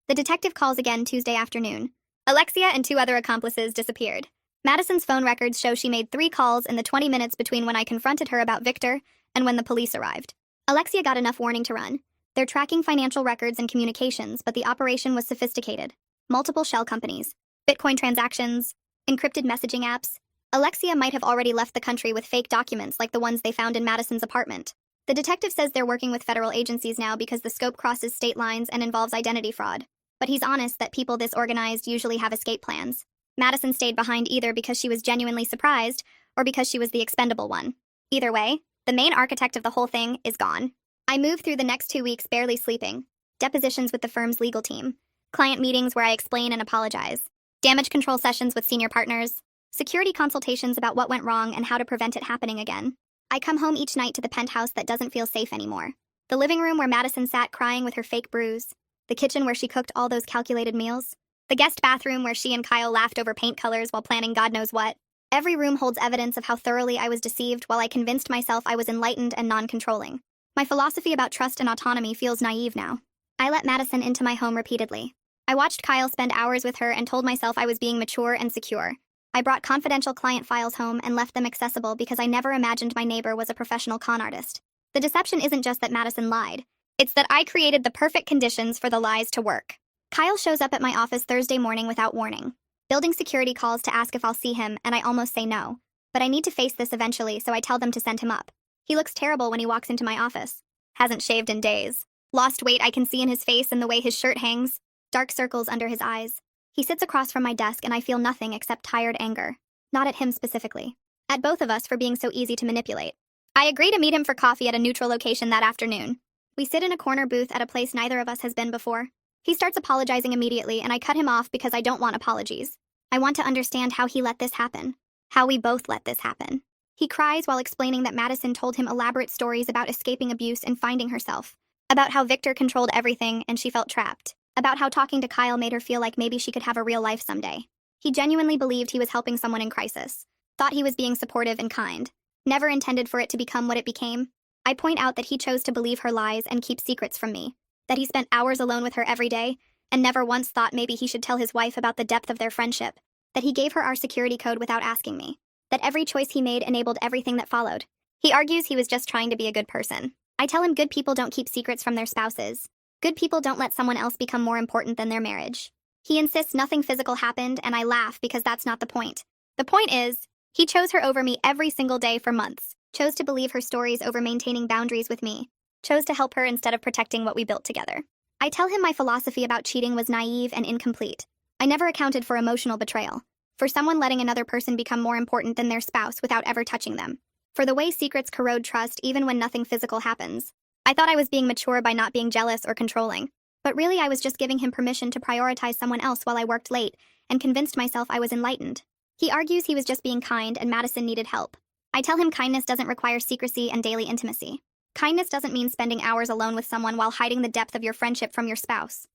The detective calls again Tuesday afternoon. Alexia and 2 other accomplices disappeared. Madison's phone records show she made 3 calls in the 20 minutes between when I confronted her about Victor and when the police arrived. Alexia got enough warning to run. They're tracking financial records and communications, but the operation was sophisticated. Multiple shell companies, Bitcoin transactions, encrypted messaging apps. Alexia might have already left the country with fake documents like the ones they found in Madison's apartment. The detective says they're working with federal agencies now because the scope crosses state lines and involves identity fraud. But he's honest that people this organized usually have escape plans. Madison stayed behind either because she was genuinely surprised or because she was the expendable one. Either way, the main architect of the whole thing is gone. I move through the next 2 weeks barely sleeping. Depositions with the firm's legal team. Client meetings where I explain and apologize. Damage control sessions with senior partners. Security consultations about what went wrong and how to prevent it happening again. I come home each night to the penthouse that doesn't feel safe anymore. The living room where Madison sat crying with her fake bruise. The kitchen where she cooked all those calculated meals. The guest bathroom where she and Kyle laughed over paint colors while planning God knows what. Every room holds evidence of how thoroughly I was deceived while I convinced myself I was enlightened and non-controlling. My philosophy about trust and autonomy feels naive now. I let Madison into my home repeatedly. I watched Kyle spend hours with her and told myself I was being mature and secure. I brought confidential client files home and left them accessible because I never imagined my neighbor was a professional con artist. The deception isn't just that Madison lied. It's that I created the perfect conditions for the lies to work. Kyle shows up at my office Thursday morning without warning. Building security calls to ask if I'll see him, and I almost say no. But I need to face this eventually, so I tell them to send him up. He looks terrible when he walks into my office. Hasn't shaved in days. Lost weight I can see in his face and the way his shirt hangs. Dark circles under his eyes. He sits across from my desk and I feel nothing except tired anger. Not at him specifically. At both of us for being so easy to manipulate. I agree to meet him for coffee at a neutral location that afternoon. We sit in a corner booth at a place neither of us has been before. He starts apologizing immediately and I cut him off because I don't want apologies. I want to understand how he let this happen. How we both let this happen. He cries while explaining that Madison told him elaborate stories about escaping abuse and finding herself. About how Victor controlled everything and she felt trapped. About how talking to Kyle made her feel like maybe she could have a real life someday. He genuinely believed he was helping someone in crisis. Thought he was being supportive and kind. Never intended for it to become what it became. I point out that he chose to believe her lies and keep secrets from me. That he spent hours alone with her every day, and never once thought maybe he should tell his wife about the depth of their friendship. That he gave her our security code without asking me. That every choice he made enabled everything that followed. He argues he was just trying to be a good person. I tell him good people don't keep secrets from their spouses. Good people don't let someone else become more important than their marriage. He insists nothing physical happened, and I laugh because that's not the point. The point is, he chose her over me every single day for months. Chose to believe her stories over maintaining boundaries with me. Chose to help her instead of protecting what we built together. I tell him my philosophy about cheating was naive and incomplete. I never accounted for emotional betrayal. For someone letting another person become more important than their spouse without ever touching them. For the way secrets corrode trust even when nothing physical happens. I thought I was being mature by not being jealous or controlling. But really I was just giving him permission to prioritize someone else while I worked late and convinced myself I was enlightened. He argues he was just being kind and Madison needed help. I tell him kindness doesn't require secrecy and daily intimacy. Kindness doesn't mean spending hours alone with someone while hiding the depth of your friendship from your spouse.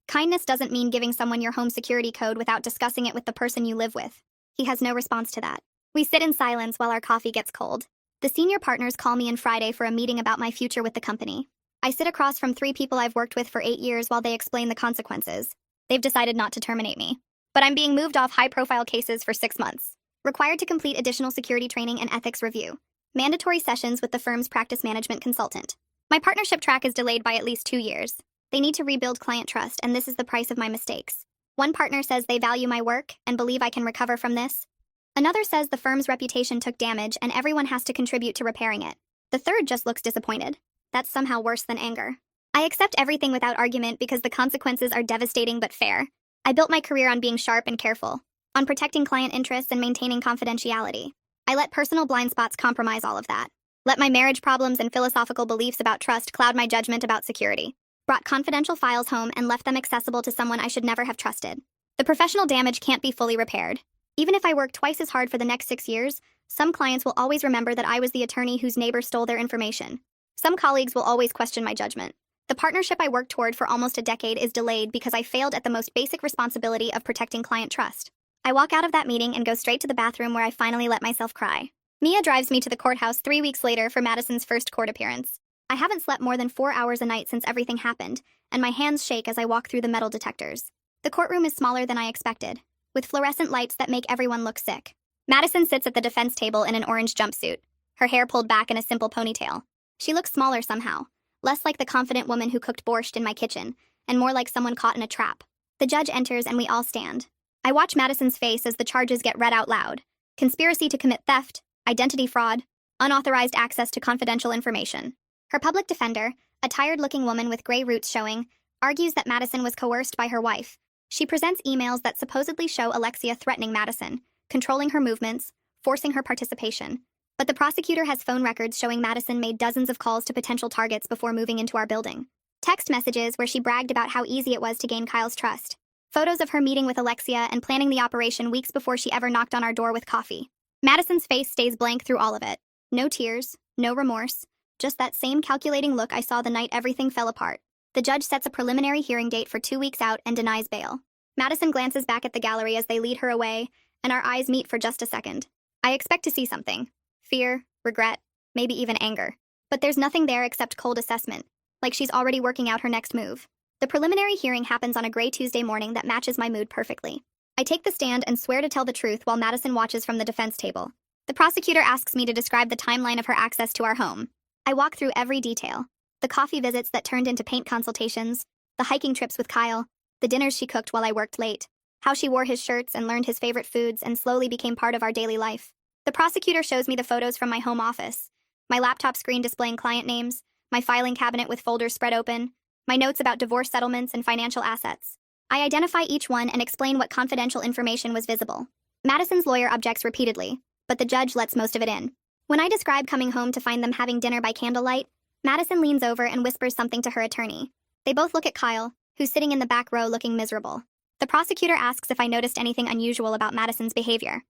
Kindness doesn't mean giving someone your home security code without discussing it with the person you live with. He has no response to that. We sit in silence while our coffee gets cold. The senior partners call me on Friday for a meeting about my future with the company. I sit across from 3 people I've worked with for 8 years while they explain the consequences. They've decided not to terminate me. But I'm being moved off high-profile cases for 6 months. Required to complete additional security training and ethics review. Mandatory sessions with the firm's practice management consultant. My partnership track is delayed by at least 2 years. They need to rebuild client trust, and this is the price of my mistakes. One partner says they value my work and believe I can recover from this. Another says the firm's reputation took damage and everyone has to contribute to repairing it. The third just looks disappointed. That's somehow worse than anger. I accept everything without argument because the consequences are devastating but fair. I built my career on being sharp and careful, on protecting client interests and maintaining confidentiality. I let personal blind spots compromise all of that. Let my marriage problems and philosophical beliefs about trust cloud my judgment about security. Brought confidential files home and left them accessible to someone I should never have trusted. The professional damage can't be fully repaired. Even if I work twice as hard for the next 6 years, some clients will always remember that I was the attorney whose neighbor stole their information. Some colleagues will always question my judgment. The partnership I worked toward for almost a decade is delayed because I failed at the most basic responsibility of protecting client trust. I walk out of that meeting and go straight to the bathroom where I finally let myself cry. Mia drives me to the courthouse 3 weeks later for Madison's first court appearance. I haven't slept more than 4 hours a night since everything happened, and my hands shake as I walk through the metal detectors. The courtroom is smaller than I expected, with fluorescent lights that make everyone look sick. Madison sits at the defense table in an orange jumpsuit, her hair pulled back in a simple ponytail. She looks smaller somehow, less like the confident woman who cooked borscht in my kitchen, and more like someone caught in a trap. The judge enters and we all stand. I watch Madison's face as the charges get read out loud. Conspiracy to commit theft, identity fraud, unauthorized access to confidential information. Her public defender, a tired-looking woman with gray roots showing, argues that Madison was coerced by her wife. She presents emails that supposedly show Alexia threatening Madison, controlling her movements, forcing her participation. But the prosecutor has phone records showing Madison made dozens of calls to potential targets before moving into our building. Text messages where she bragged about how easy it was to gain Kyle's trust. Photos of her meeting with Alexia and planning the operation weeks before she ever knocked on our door with coffee. Madison's face stays blank through all of it. No tears, no remorse, just that same calculating look I saw the night everything fell apart. The judge sets a preliminary hearing date for 2 weeks out and denies bail. Madison glances back at the gallery as they lead her away, and our eyes meet for just a second. I expect to see something. Fear, regret, maybe even anger. But there's nothing there except cold assessment, like she's already working out her next move. The preliminary hearing happens on a gray Tuesday morning that matches my mood perfectly. I take the stand and swear to tell the truth while Madison watches from the defense table. The prosecutor asks me to describe the timeline of her access to our home. I walk through every detail. The coffee visits that turned into paint consultations, the hiking trips with Kyle, the dinners she cooked while I worked late, how she wore his shirts and learned his favorite foods and slowly became part of our daily life. The prosecutor shows me the photos from my home office, my laptop screen displaying client names, my filing cabinet with folders spread open, my notes about divorce settlements and financial assets. I identify each one and explain what confidential information was visible. Madison's lawyer objects repeatedly, but the judge lets most of it in. When I describe coming home to find them having dinner by candlelight, Madison leans over and whispers something to her attorney. They both look at Kyle, who's sitting in the back row looking miserable. The prosecutor asks if I noticed anything unusual about Madison's behavior.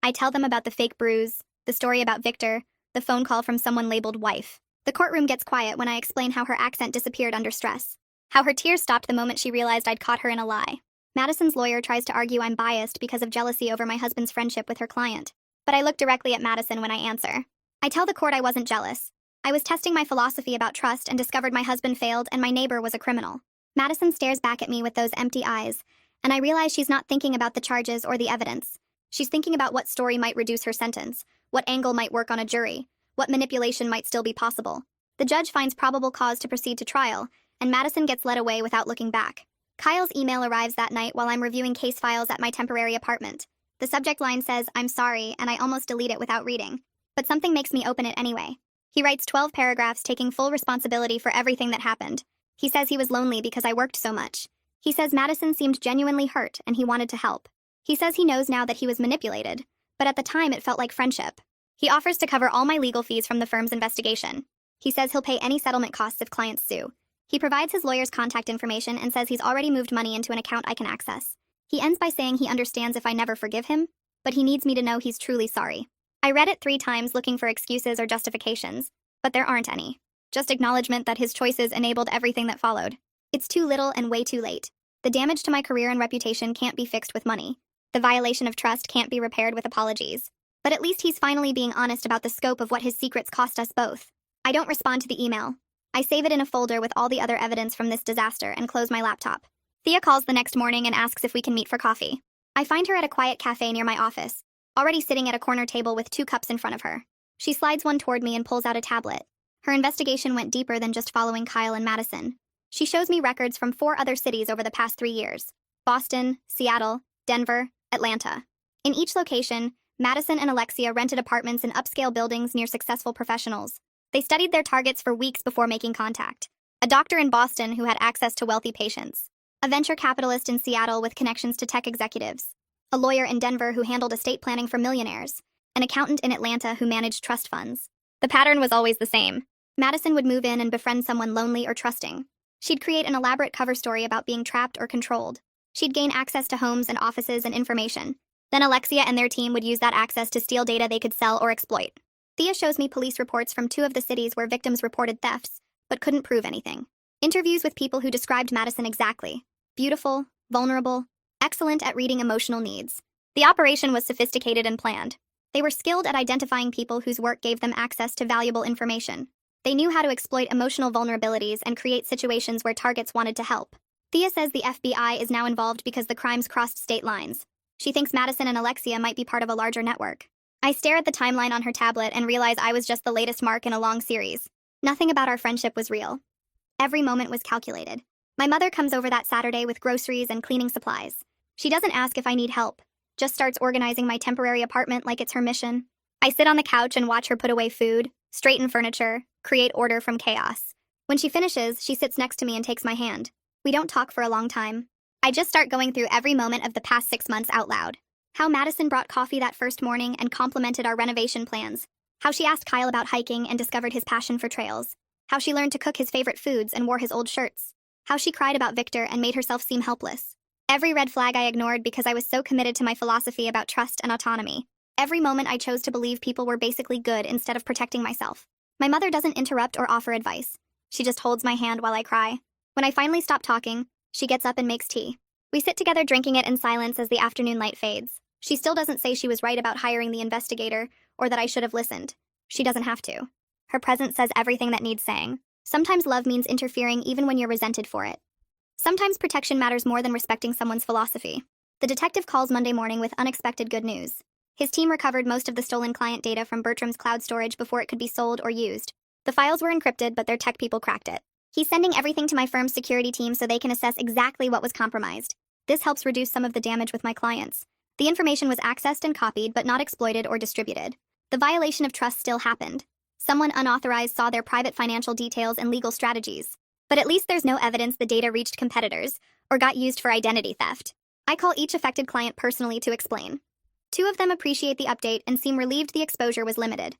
I tell them about the fake bruise, the story about Victor, the phone call from someone labeled wife. The courtroom gets quiet when I explain how her accent disappeared under stress, how her tears stopped the moment she realized I'd caught her in a lie. Madison's lawyer tries to argue I'm biased because of jealousy over my husband's friendship with her client. But I look directly at Madison when I answer. I tell the court I wasn't jealous. I was testing my philosophy about trust and discovered my husband failed and my neighbor was a criminal. Madison stares back at me with those empty eyes, and I realize she's not thinking about the charges or the evidence. She's thinking about what story might reduce her sentence, what angle might work on a jury, what manipulation might still be possible. The judge finds probable cause to proceed to trial, and Madison gets led away without looking back. Kyle's email arrives that night while I'm reviewing case files at my temporary apartment. The subject line says, "I'm sorry," and I almost delete it without reading. But something makes me open it anyway. He writes 12 paragraphs taking full responsibility for everything that happened. He says he was lonely because I worked so much. He says Madison seemed genuinely hurt and he wanted to help. He says he knows now that he was manipulated, but at the time it felt like friendship. He offers to cover all my legal fees from the firm's investigation. He says he'll pay any settlement costs if clients sue. He provides his lawyer's contact information and says he's already moved money into an account I can access. He ends by saying he understands if I never forgive him, but he needs me to know he's truly sorry. I read it 3 times looking for excuses or justifications, but there aren't any. Just acknowledgement that his choices enabled everything that followed. It's too little and way too late. The damage to my career and reputation can't be fixed with money. The violation of trust can't be repaired with apologies. But at least he's finally being honest about the scope of what his secrets cost us both. I don't respond to the email. I save it in a folder with all the other evidence from this disaster and close my laptop. Thea calls the next morning and asks if we can meet for coffee. I find her at a quiet cafe near my office, already sitting at a corner table with 2 cups in front of her. She slides one toward me and pulls out a tablet. Her investigation went deeper than just following Kyle and Madison. She shows me records from 4 other cities over the past 3 years: Boston, Seattle, Denver, Atlanta. In each location, Madison and Alexia rented apartments in upscale buildings near successful professionals. They studied their targets for weeks before making contact. A doctor in Boston who had access to wealthy patients. A venture capitalist in Seattle with connections to tech executives. A lawyer in Denver who handled estate planning for millionaires. An accountant in Atlanta who managed trust funds. The pattern was always the same. Madison would move in and befriend someone lonely or trusting. She'd create an elaborate cover story about being trapped or controlled. She'd gain access to homes and offices and information. Then Alexia and their team would use that access to steal data they could sell or exploit. Thea shows me police reports from 2 of the cities where victims reported thefts, but couldn't prove anything. Interviews with people who described Madison exactly. Beautiful, vulnerable, excellent at reading emotional needs. The operation was sophisticated and planned. They were skilled at identifying people whose work gave them access to valuable information. They knew how to exploit emotional vulnerabilities and create situations where targets wanted to help. Thea says the FBI is now involved because the crimes crossed state lines. She thinks Madison and Alexia might be part of a larger network. I stare at the timeline on her tablet and realize I was just the latest mark in a long series. Nothing about our friendship was real. Every moment was calculated. My mother comes over that Saturday with groceries and cleaning supplies. She doesn't ask if I need help, just starts organizing my temporary apartment like it's her mission. I sit on the couch and watch her put away food, straighten furniture, create order from chaos. When she finishes, she sits next to me and takes my hand. We don't talk for a long time. I just start going through every moment of the past 6 months out loud. How Madison brought coffee that first morning and complimented our renovation plans. How she asked Kyle about hiking and discovered his passion for trails. How she learned to cook his favorite foods and wore his old shirts. How she cried about Victor and made herself seem helpless. Every red flag I ignored because I was so committed to my philosophy about trust and autonomy. Every moment I chose to believe people were basically good instead of protecting myself. My mother doesn't interrupt or offer advice. She just holds my hand while I cry. When I finally stop talking, she gets up and makes tea. We sit together drinking it in silence as the afternoon light fades. She still doesn't say she was right about hiring the investigator or that I should have listened. She doesn't have to. Her presence says everything that needs saying. Sometimes love means interfering even when you're resented for it. Sometimes protection matters more than respecting someone's philosophy. The detective calls Monday morning with unexpected good news. His team recovered most of the stolen client data from Bertram's cloud storage before it could be sold or used. The files were encrypted, but their tech people cracked it. He's sending everything to my firm's security team so they can assess exactly what was compromised. This helps reduce some of the damage with my clients. The information was accessed and copied, but not exploited or distributed. The violation of trust still happened. Someone unauthorized saw their private financial details and legal strategies. But at least there's no evidence the data reached competitors or got used for identity theft. I call each affected client personally to explain. 2 of them appreciate the update and seem relieved the exposure was limited.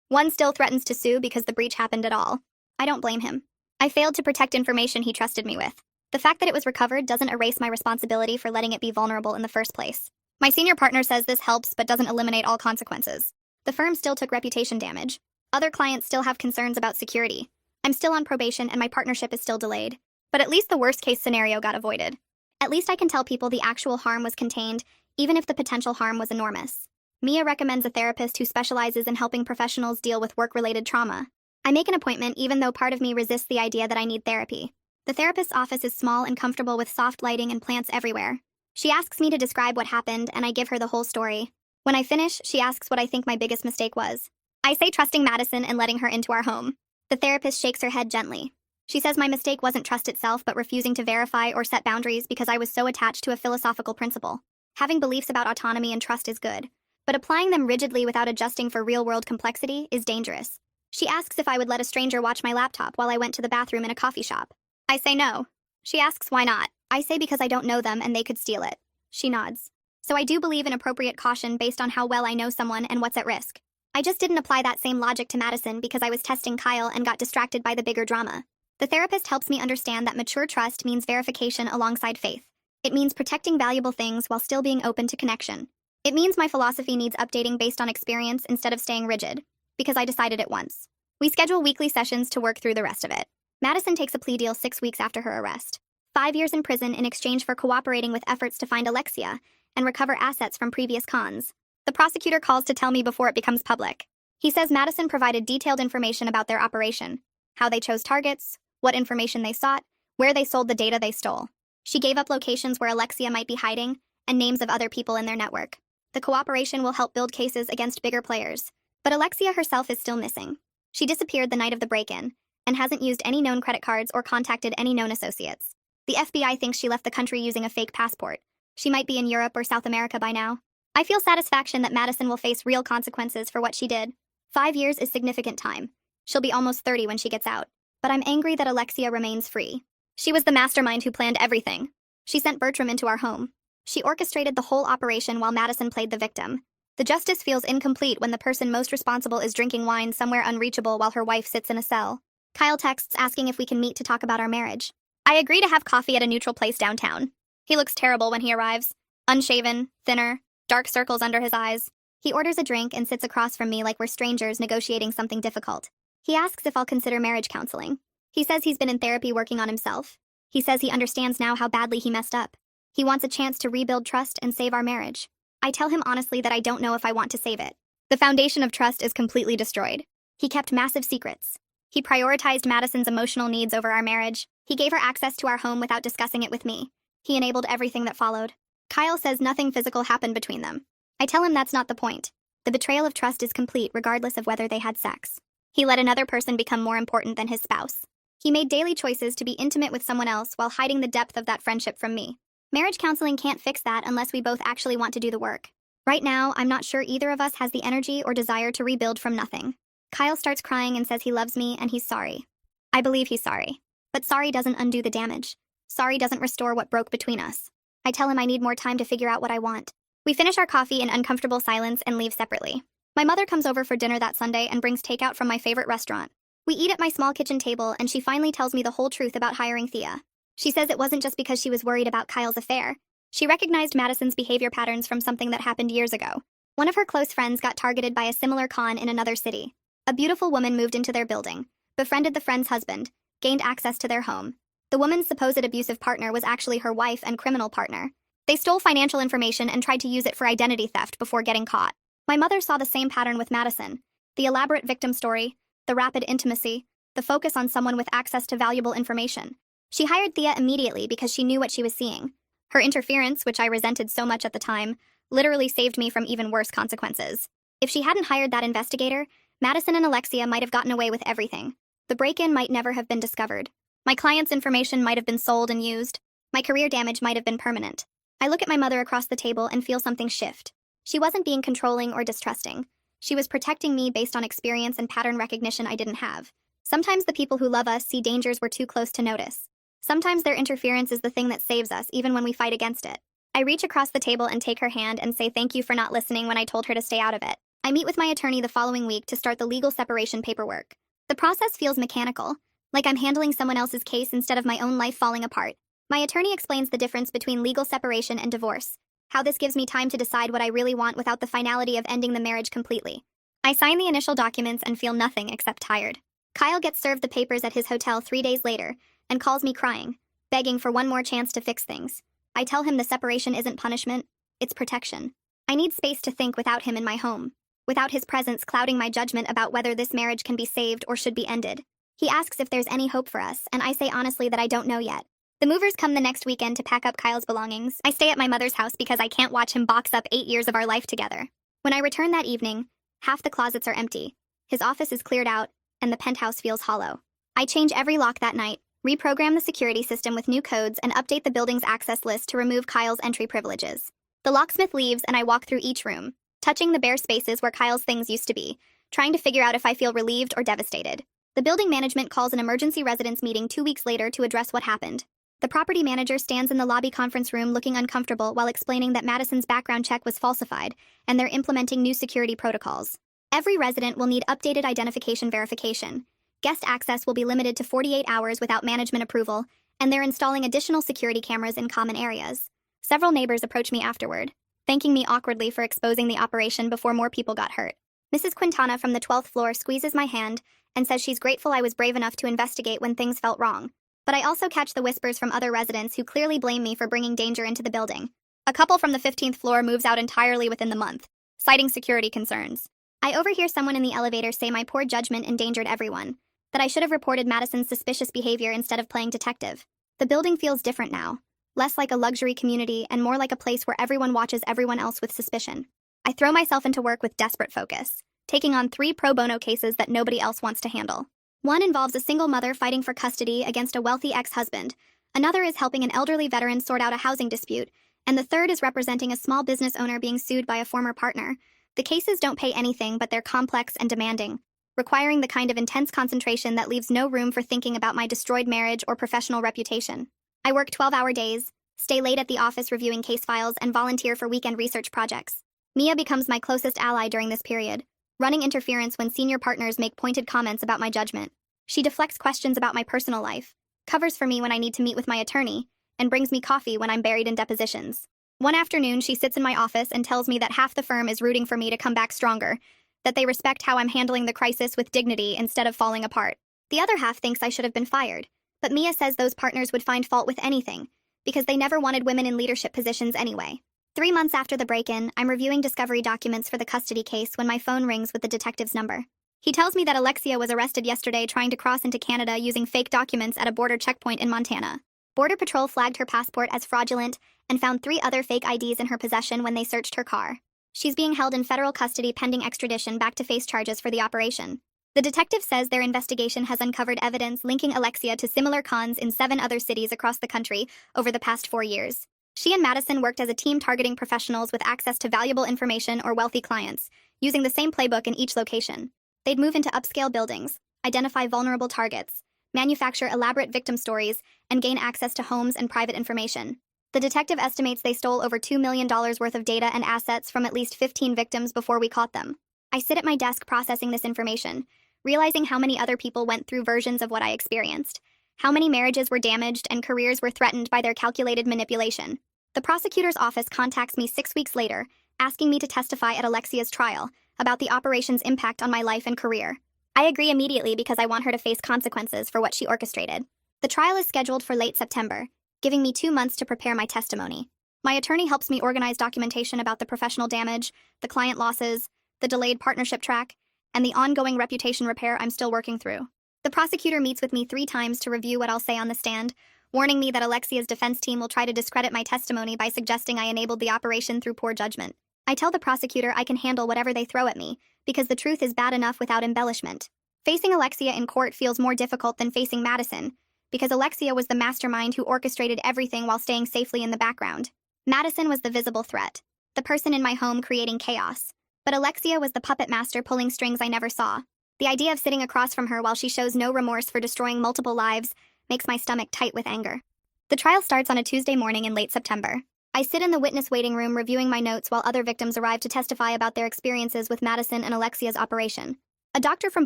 1 still threatens to sue because the breach happened at all. I don't blame him. I failed to protect information he trusted me with. The fact that it was recovered doesn't erase my responsibility for letting it be vulnerable in the first place. My senior partner says this helps but doesn't eliminate all consequences. The firm still took reputation damage. Other clients still have concerns about security. I'm still on probation and my partnership is still delayed. But at least the worst-case scenario got avoided. At least I can tell people the actual harm was contained, even if the potential harm was enormous. Mia recommends a therapist who specializes in helping professionals deal with work-related trauma. I make an appointment even though part of me resists the idea that I need therapy. The therapist's office is small and comfortable with soft lighting and plants everywhere. She asks me to describe what happened, and I give her the whole story. When I finish, she asks what I think my biggest mistake was. I say trusting Madison and letting her into our home. The therapist shakes her head gently. She says my mistake wasn't trust itself, but refusing to verify or set boundaries because I was so attached to a philosophical principle. Having beliefs about autonomy and trust is good, but applying them rigidly without adjusting for real-world complexity is dangerous. She asks if I would let a stranger watch my laptop while I went to the bathroom in a coffee shop. I say no. She asks why not. I say because I don't know them and they could steal it. She nods. So I do believe in appropriate caution based on how well I know someone and what's at risk. I just didn't apply that same logic to Madison because I was testing Kyle and got distracted by the bigger drama. The therapist helps me understand that mature trust means verification alongside faith. It means protecting valuable things while still being open to connection. It means my philosophy needs updating based on experience instead of staying rigid, because I decided it once. We schedule weekly sessions to work through the rest of it. Madison takes a plea deal 6 weeks after her arrest. 5 years in prison in exchange for cooperating with efforts to find Alexia and recover assets from previous cons. The prosecutor calls to tell me before it becomes public. He says Madison provided detailed information about their operation, how they chose targets, what information they sought, where they sold the data they stole. She gave up locations where Alexia might be hiding and names of other people in their network. The cooperation will help build cases against bigger players, but Alexia herself is still missing. She disappeared the night of the break-in and hasn't used any known credit cards or contacted any known associates. The FBI thinks she left the country using a fake passport. She might be in Europe or South America by now. I feel satisfaction that Madison will face real consequences for what she did. 5 years is significant time. She'll be almost 30 when she gets out. But I'm angry that Alexia remains free. She was the mastermind who planned everything. She sent Bertram into our home. She orchestrated the whole operation while Madison played the victim. The justice feels incomplete when the person most responsible is drinking wine somewhere unreachable while her wife sits in a cell. Kyle texts asking if we can meet to talk about our marriage. I agree to have coffee at a neutral place downtown. He looks terrible when he arrives. Unshaven, thinner, dark circles under his eyes. He orders a drink and sits across from me like we're strangers negotiating something difficult. He asks if I'll consider marriage counseling. He says he's been in therapy working on himself. He says he understands now how badly he messed up. He wants a chance to rebuild trust and save our marriage. I tell him honestly that I don't know if I want to save it. The foundation of trust is completely destroyed. He kept massive secrets. He prioritized Madison's emotional needs over our marriage. He gave her access to our home without discussing it with me. He enabled everything that followed. Kyle says nothing physical happened between them. I tell him that's not the point. The betrayal of trust is complete regardless of whether they had sex. He let another person become more important than his spouse. He made daily choices to be intimate with someone else while hiding the depth of that friendship from me. Marriage counseling can't fix that unless we both actually want to do the work. Right now, I'm not sure either of us has the energy or desire to rebuild from nothing. Kyle starts crying and says he loves me and he's sorry. I believe he's sorry. But sorry doesn't undo the damage. Sorry doesn't restore what broke between us. I tell him I need more time to figure out what I want. We finish our coffee in uncomfortable silence and leave separately. My mother comes over for dinner that Sunday and brings takeout from my favorite restaurant. We eat at my small kitchen table and she finally tells me the whole truth about hiring Thea. She says it wasn't just because she was worried about Kyle's affair. She recognized Madison's behavior patterns from something that happened years ago. One of her close friends got targeted by a similar con in another city. A beautiful woman moved into their building, befriended the friend's husband, gained access to their home. The woman's supposed abusive partner was actually her wife and criminal partner. They stole financial information and tried to use it for identity theft before getting caught. My mother saw the same pattern with Madison. The elaborate victim story, the rapid intimacy, the focus on someone with access to valuable information. She hired Thea immediately because she knew what she was seeing. Her interference, which I resented so much at the time, literally saved me from even worse consequences. If she hadn't hired that investigator, Madison and Alexia might have gotten away with everything. The break-in might never have been discovered. My client's information might have been sold and used. My career damage might have been permanent. I look at my mother across the table and feel something shift. She wasn't being controlling or distrusting. She was protecting me based on experience and pattern recognition I didn't have. Sometimes the people who love us see dangers we're too close to notice. Sometimes their interference is the thing that saves us, even when we fight against it. I reach across the table and take her hand and say thank you for not listening when I told her to stay out of it. I meet with my attorney the following week to start the legal separation paperwork. The process feels mechanical, like I'm handling someone else's case instead of my own life falling apart. My attorney explains the difference between legal separation and divorce, how this gives me time to decide what I really want without the finality of ending the marriage completely. I sign the initial documents and feel nothing except tired. Kyle gets served the papers at his hotel 3 days later and calls me crying, begging for one more chance to fix things. I tell him the separation isn't punishment, it's protection. I need space to think without him in my home, without his presence clouding my judgment about whether this marriage can be saved or should be ended. He asks if there's any hope for us, and I say honestly that I don't know yet. The movers come the next weekend to pack up Kyle's belongings. I stay at my mother's house because I can't watch him box up 8 years of our life together. When I return that evening, half the closets are empty. His office is cleared out, and the penthouse feels hollow. I change every lock that night, reprogram the security system with new codes, and update the building's access list to remove Kyle's entry privileges. The locksmith leaves, and I walk through each room, touching the bare spaces where Kyle's things used to be, trying to figure out if I feel relieved or devastated. The building management calls an emergency residence meeting 2 weeks later to address what happened. The property manager stands in the lobby conference room looking uncomfortable while explaining that Madison's background check was falsified, and they're implementing new security protocols. Every resident will need updated identification verification. Guest access will be limited to 48 hours without management approval, and they're installing additional security cameras in common areas. Several neighbors approach me afterward, thanking me awkwardly for exposing the operation before more people got hurt. Mrs. Quintana from the 12th floor squeezes my hand and says she's grateful I was brave enough to investigate when things felt wrong. But I also catch the whispers from other residents who clearly blame me for bringing danger into the building. A couple from the 15th floor moves out entirely within the month, citing security concerns. I overhear someone in the elevator say my poor judgment endangered everyone, that I should have reported Madison's suspicious behavior instead of playing detective. The building feels different now, less like a luxury community and more like a place where everyone watches everyone else with suspicion. I throw myself into work with desperate focus, taking on 3 pro bono cases that nobody else wants to handle. One involves a single mother fighting for custody against a wealthy ex-husband, another is helping an elderly veteran sort out a housing dispute, and the third is representing a small business owner being sued by a former partner. The cases don't pay anything, but they're complex and demanding, requiring the kind of intense concentration that leaves no room for thinking about my destroyed marriage or professional reputation. I work 12-hour days, stay late at the office reviewing case files, and volunteer for weekend research projects. Mia becomes my closest ally during this period, running interference when senior partners make pointed comments about my judgment. She deflects questions about my personal life, covers for me when I need to meet with my attorney, and brings me coffee when I'm buried in depositions. One afternoon, she sits in my office and tells me that half the firm is rooting for me to come back stronger, that they respect how I'm handling the crisis with dignity instead of falling apart. The other half thinks I should have been fired, but Mia says those partners would find fault with anything, because they never wanted women in leadership positions anyway. 3 months after the break-in, I'm reviewing discovery documents for the custody case when my phone rings with the detective's number. He tells me that Alexia was arrested yesterday trying to cross into Canada using fake documents at a border checkpoint in Montana. Border Patrol flagged her passport as fraudulent and found 3 other fake IDs in her possession when they searched her car. She's being held in federal custody pending extradition back to face charges for the operation. The detective says their investigation has uncovered evidence linking Alexia to similar cons in 7 other cities across the country over the past 4 years. She and Madison worked as a team targeting professionals with access to valuable information or wealthy clients, using the same playbook in each location. They'd move into upscale buildings, identify vulnerable targets, manufacture elaborate victim stories, and gain access to homes and private information. The detective estimates they stole over $2 million worth of data and assets from at least 15 victims before we caught them. I sit at my desk processing this information, realizing how many other people went through versions of what I experienced, how many marriages were damaged and careers were threatened by their calculated manipulation. The prosecutor's office contacts me 6 weeks later, asking me to testify at Alexia's trial about the operation's impact on my life and career. I agree immediately because I want her to face consequences for what she orchestrated. The trial is scheduled for late September, giving me 2 months to prepare my testimony. My attorney helps me organize documentation about the professional damage, the client losses, the delayed partnership track, and the ongoing reputation repair I'm still working through. The prosecutor meets with me 3 times to review what I'll say on the stand, warning me that Alexia's defense team will try to discredit my testimony by suggesting I enabled the operation through poor judgment. I tell the prosecutor I can handle whatever they throw at me, because the truth is bad enough without embellishment. Facing Alexia in court feels more difficult than facing Madison, because Alexia was the mastermind who orchestrated everything while staying safely in the background. Madison was the visible threat, the person in my home creating chaos. But Alexia was the puppet master pulling strings I never saw. The idea of sitting across from her while she shows no remorse for destroying multiple lives makes my stomach tight with anger. The trial starts on a Tuesday morning in late September. I sit in the witness waiting room reviewing my notes while other victims arrive to testify about their experiences with Madison and Alexia's operation. A doctor from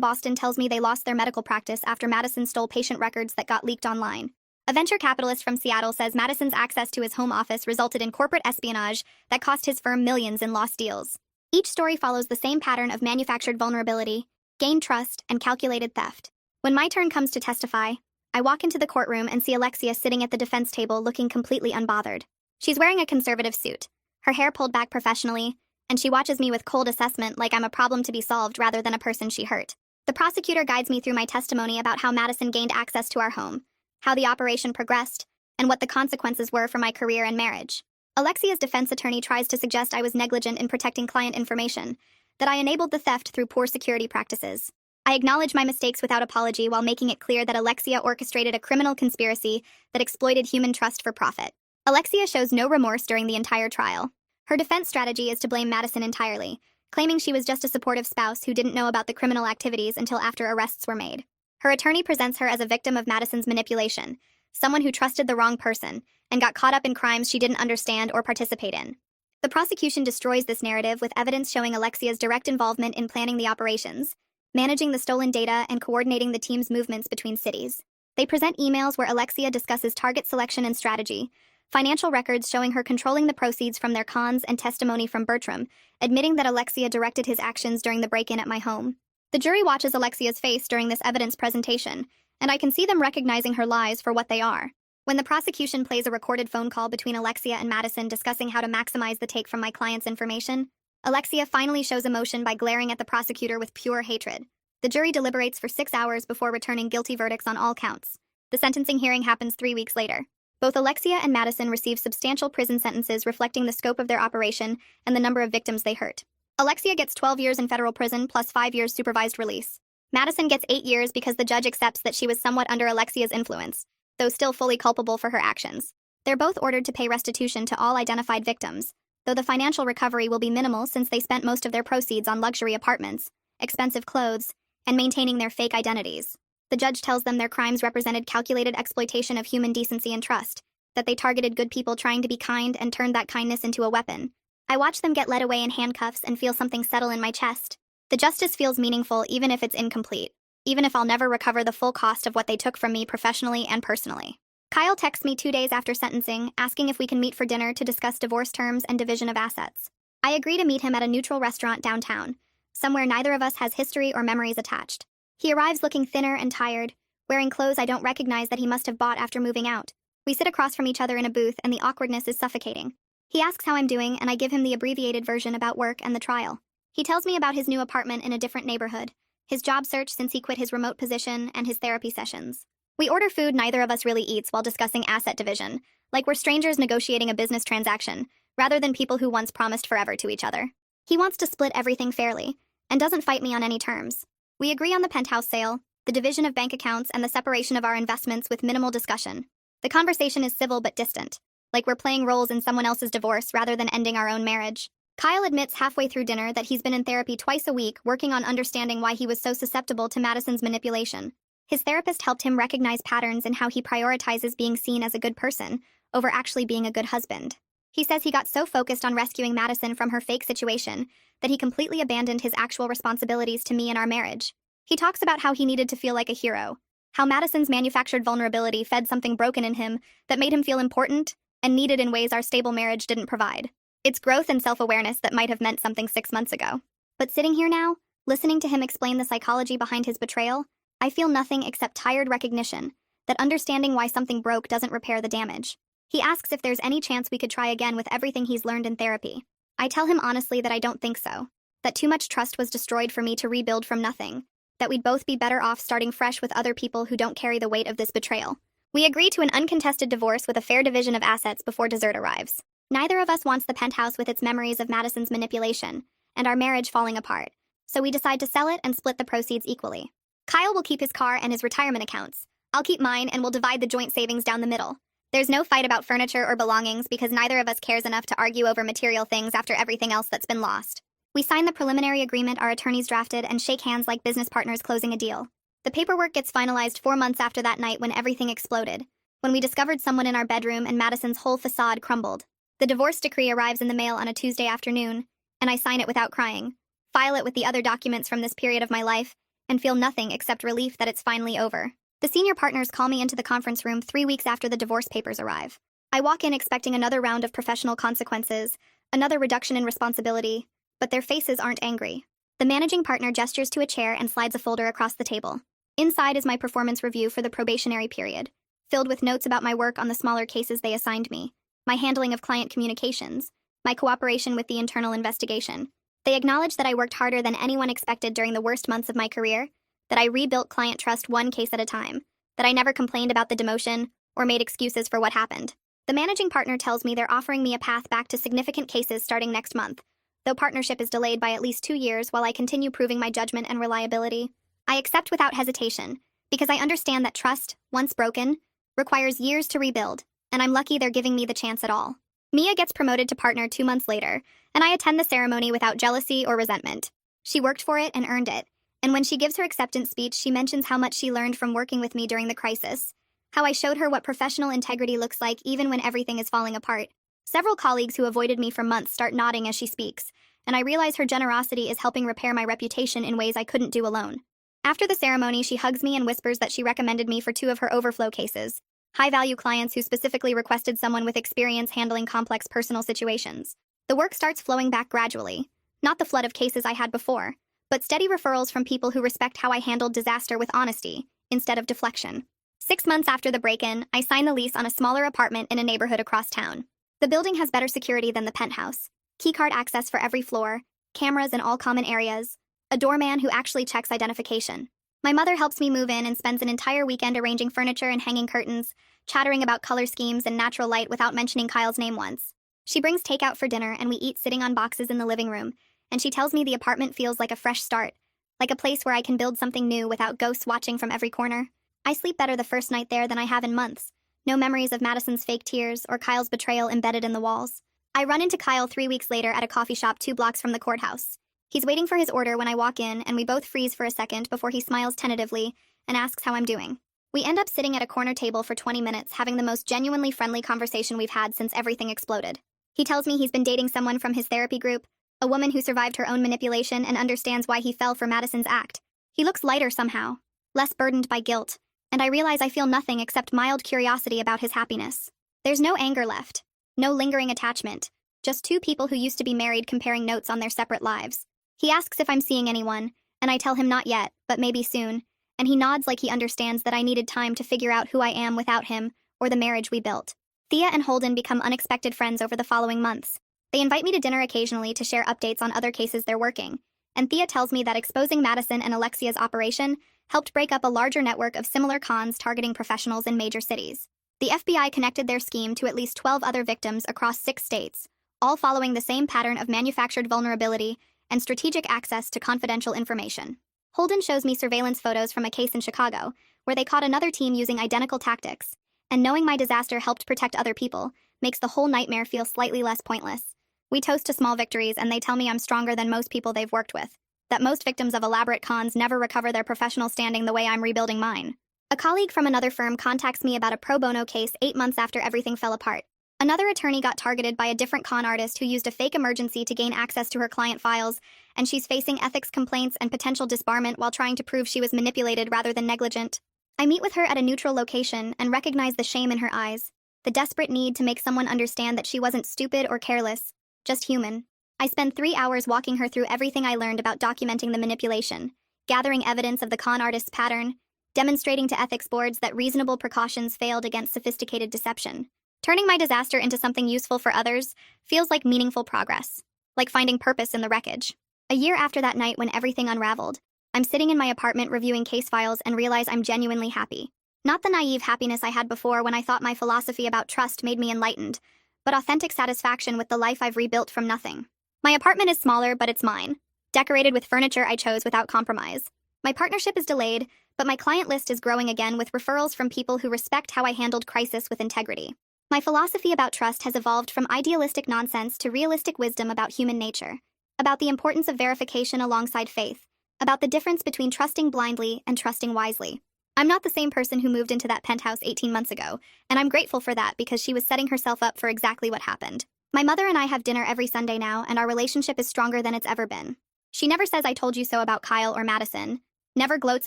Boston tells me they lost their medical practice after Madison stole patient records that got leaked online. A venture capitalist from Seattle says Madison's access to his home office resulted in corporate espionage that cost his firm millions in lost deals. Each story follows the same pattern of manufactured vulnerability, gained trust, and calculated theft. When my turn comes to testify, I walk into the courtroom and see Alexia sitting at the defense table looking completely unbothered. She's wearing a conservative suit, her hair pulled back professionally, and she watches me with cold assessment like I'm a problem to be solved rather than a person she hurt. The prosecutor guides me through my testimony about how Madison gained access to our home, how the operation progressed, and what the consequences were for my career and marriage. Alexia's defense attorney tries to suggest I was negligent in protecting client information, that I enabled the theft through poor security practices. I acknowledge my mistakes without apology while making it clear that Alexia orchestrated a criminal conspiracy that exploited human trust for profit. Alexia shows no remorse during the entire trial. Her defense strategy is to blame Madison entirely, claiming she was just a supportive spouse who didn't know about the criminal activities until after arrests were made. Her attorney presents her as a victim of Madison's manipulation, someone who trusted the wrong person and got caught up in crimes she didn't understand or participate in. The prosecution destroys this narrative with evidence showing Alexia's direct involvement in planning the operations, managing the stolen data, and coordinating the team's movements between cities. They present emails where Alexia discusses target selection and strategy, financial records showing her controlling the proceeds from their cons, and testimony from Bertram, admitting that Alexia directed his actions during the break-in at my home. The jury watches Alexia's face during this evidence presentation, and I can see them recognizing her lies for what they are. When the prosecution plays a recorded phone call between Alexia and Madison discussing how to maximize the take from my client's information, Alexia finally shows emotion by glaring at the prosecutor with pure hatred. The jury deliberates for 6 hours before returning guilty verdicts on all counts. The sentencing hearing happens 3 weeks later. Both Alexia and Madison receive substantial prison sentences reflecting the scope of their operation and the number of victims they hurt. Alexia gets 12 years in federal prison plus 5 years supervised release. Madison gets 8 years because the judge accepts that she was somewhat under Alexia's influence, though still fully culpable for her actions. They're both ordered to pay restitution to all identified victims, though the financial recovery will be minimal since they spent most of their proceeds on luxury apartments, expensive clothes, and maintaining their fake identities. The judge tells them their crimes represented calculated exploitation of human decency and trust, that they targeted good people trying to be kind and turned that kindness into a weapon. I watch them get led away in handcuffs and feel something settle in my chest. The justice feels meaningful even if it's incomplete, even if I'll never recover the full cost of what they took from me professionally and personally. Kyle texts me 2 days after sentencing, asking if we can meet for dinner to discuss divorce terms and division of assets. I agree to meet him at a neutral restaurant downtown, somewhere neither of us has history or memories attached. He arrives looking thinner and tired, wearing clothes I don't recognize that he must have bought after moving out. We sit across from each other in a booth and the awkwardness is suffocating. He asks how I'm doing and I give him the abbreviated version about work and the trial. He tells me about his new apartment in a different neighborhood, his job search since he quit his remote position, and his therapy sessions. We order food neither of us really eats while discussing asset division, like we're strangers negotiating a business transaction, rather than people who once promised forever to each other. He wants to split everything fairly, and doesn't fight me on any terms. We agree on the penthouse sale, the division of bank accounts, and the separation of our investments with minimal discussion. The conversation is civil but distant, like we're playing roles in someone else's divorce rather than ending our own marriage. Kyle admits halfway through dinner that he's been in therapy twice a week working on understanding why he was so susceptible to Madison's manipulation. His therapist helped him recognize patterns in how he prioritizes being seen as a good person over actually being a good husband. He says he got so focused on rescuing Madison from her fake situation that he completely abandoned his actual responsibilities to me and our marriage. He talks about how he needed to feel like a hero, how Madison's manufactured vulnerability fed something broken in him that made him feel important and needed in ways our stable marriage didn't provide. It's growth and self-awareness that might have meant something 6 months ago. But sitting here now, listening to him explain the psychology behind his betrayal, I feel nothing except tired recognition that understanding why something broke doesn't repair the damage. He asks if there's any chance we could try again with everything he's learned in therapy. I tell him honestly that I don't think so. That too much trust was destroyed for me to rebuild from nothing. That we'd both be better off starting fresh with other people who don't carry the weight of this betrayal. We agree to an uncontested divorce with a fair division of assets before dessert arrives. Neither of us wants the penthouse with its memories of Madison's manipulation, and our marriage falling apart. So we decide to sell it and split the proceeds equally. Kyle will keep his car and his retirement accounts. I'll keep mine and we'll divide the joint savings down the middle. There's no fight about furniture or belongings because neither of us cares enough to argue over material things after everything else that's been lost. We sign the preliminary agreement our attorneys drafted and shake hands like business partners closing a deal. The paperwork gets finalized 4 months after that night when everything exploded, when we discovered someone in our bedroom and Madison's whole facade crumbled. The divorce decree arrives in the mail on a Tuesday afternoon, and I sign it without crying, file it with the other documents from this period of my life, and feel nothing except relief that it's finally over. The senior partners call me into the conference room 3 weeks after the divorce papers arrive. I walk in expecting another round of professional consequences, another reduction in responsibility, but their faces aren't angry. The managing partner gestures to a chair and slides a folder across the table. Inside is my performance review for the probationary period, filled with notes about my work on the smaller cases they assigned me, my handling of client communications, my cooperation with the internal investigation. They acknowledge that I worked harder than anyone expected during the worst months of my career, that I rebuilt client trust one case at a time, that I never complained about the demotion or made excuses for what happened. The managing partner tells me they're offering me a path back to significant cases starting next month, though partnership is delayed by at least 2 years while I continue proving my judgment and reliability. I accept without hesitation, because I understand that trust, once broken, requires years to rebuild, and I'm lucky they're giving me the chance at all. Mia gets promoted to partner 2 months later, and I attend the ceremony without jealousy or resentment. She worked for it and earned it, and when she gives her acceptance speech, she mentions how much she learned from working with me during the crisis, how I showed her what professional integrity looks like even when everything is falling apart. Several colleagues who avoided me for months start nodding as she speaks, and I realize her generosity is helping repair my reputation in ways I couldn't do alone. After the ceremony, she hugs me and whispers that she recommended me for 2 of her overflow cases, high-value clients who specifically requested someone with experience handling complex personal situations. The work starts flowing back gradually, not the flood of cases I had before, but steady referrals from people who respect how I handled disaster with honesty, instead of deflection. 6 months after the break-in, I sign the lease on a smaller apartment in a neighborhood across town. The building has better security than the penthouse, keycard access for every floor, cameras in all common areas, a doorman who actually checks identification. My mother helps me move in and spends an entire weekend arranging furniture and hanging curtains, chattering about color schemes and natural light without mentioning Kyle's name once. She brings takeout for dinner and we eat sitting on boxes in the living room, and she tells me the apartment feels like a fresh start, like a place where I can build something new without ghosts watching from every corner. I sleep better the first night there than I have in months. No memories of Madison's fake tears or Kyle's betrayal embedded in the walls. I run into Kyle 3 weeks later at a coffee shop 2 blocks from the courthouse. He's waiting for his order when I walk in, and we both freeze for a second before he smiles tentatively and asks how I'm doing. We end up sitting at a corner table for 20 minutes having the most genuinely friendly conversation we've had since everything exploded. He tells me he's been dating someone from his therapy group, a woman who survived her own manipulation and understands why he fell for Madison's act. He looks lighter somehow, less burdened by guilt, and I realize I feel nothing except mild curiosity about his happiness. There's no anger left, no lingering attachment, just 2 people who used to be married comparing notes on their separate lives. He asks if I'm seeing anyone, and I tell him not yet, but maybe soon, and he nods like he understands that I needed time to figure out who I am without him or the marriage we built. Thea and Holden become unexpected friends over the following months. They invite me to dinner occasionally to share updates on other cases they're working, and Thea tells me that exposing Madison and Alexia's operation helped break up a larger network of similar cons targeting professionals in major cities. The FBI connected their scheme to at least 12 other victims across 6 states, all following the same pattern of manufactured vulnerability and strategic access to confidential information. Holden shows me surveillance photos from a case in Chicago, where they caught another team using identical tactics, and knowing my disaster helped protect other people makes the whole nightmare feel slightly less pointless. We toast to small victories, and they tell me I'm stronger than most people they've worked with, that most victims of elaborate cons never recover their professional standing the way I'm rebuilding mine. A colleague from another firm contacts me about a pro bono case 8 months after everything fell apart. Another attorney got targeted by a different con artist who used a fake emergency to gain access to her client files, and she's facing ethics complaints and potential disbarment while trying to prove she was manipulated rather than negligent. I meet with her at a neutral location and recognize the shame in her eyes, the desperate need to make someone understand that she wasn't stupid or careless, just human. I spend 3 hours walking her through everything I learned about documenting the manipulation, gathering evidence of the con artist's pattern, demonstrating to ethics boards that reasonable precautions failed against sophisticated deception, Turning my disaster into something useful for others feels like meaningful progress, like finding purpose in the wreckage. A year after that night when everything unraveled, I'm sitting in my apartment reviewing case files and realize I'm genuinely happy. Not the naive happiness I had before when I thought my philosophy about trust made me enlightened, but authentic satisfaction with the life I've rebuilt from nothing. My apartment is smaller, but it's mine, decorated with furniture I chose without compromise. My partnership is delayed, but my client list is growing again with referrals from people who respect how I handled crisis with integrity. My philosophy about trust has evolved from idealistic nonsense to realistic wisdom about human nature, about the importance of verification alongside faith, about the difference between trusting blindly and trusting wisely. I'm not the same person who moved into that penthouse 18 months ago, and I'm grateful for that because she was setting herself up for exactly what happened. My mother and I have dinner every Sunday now, and our relationship is stronger than it's ever been. She never says I told you so about Kyle or Madison, never gloats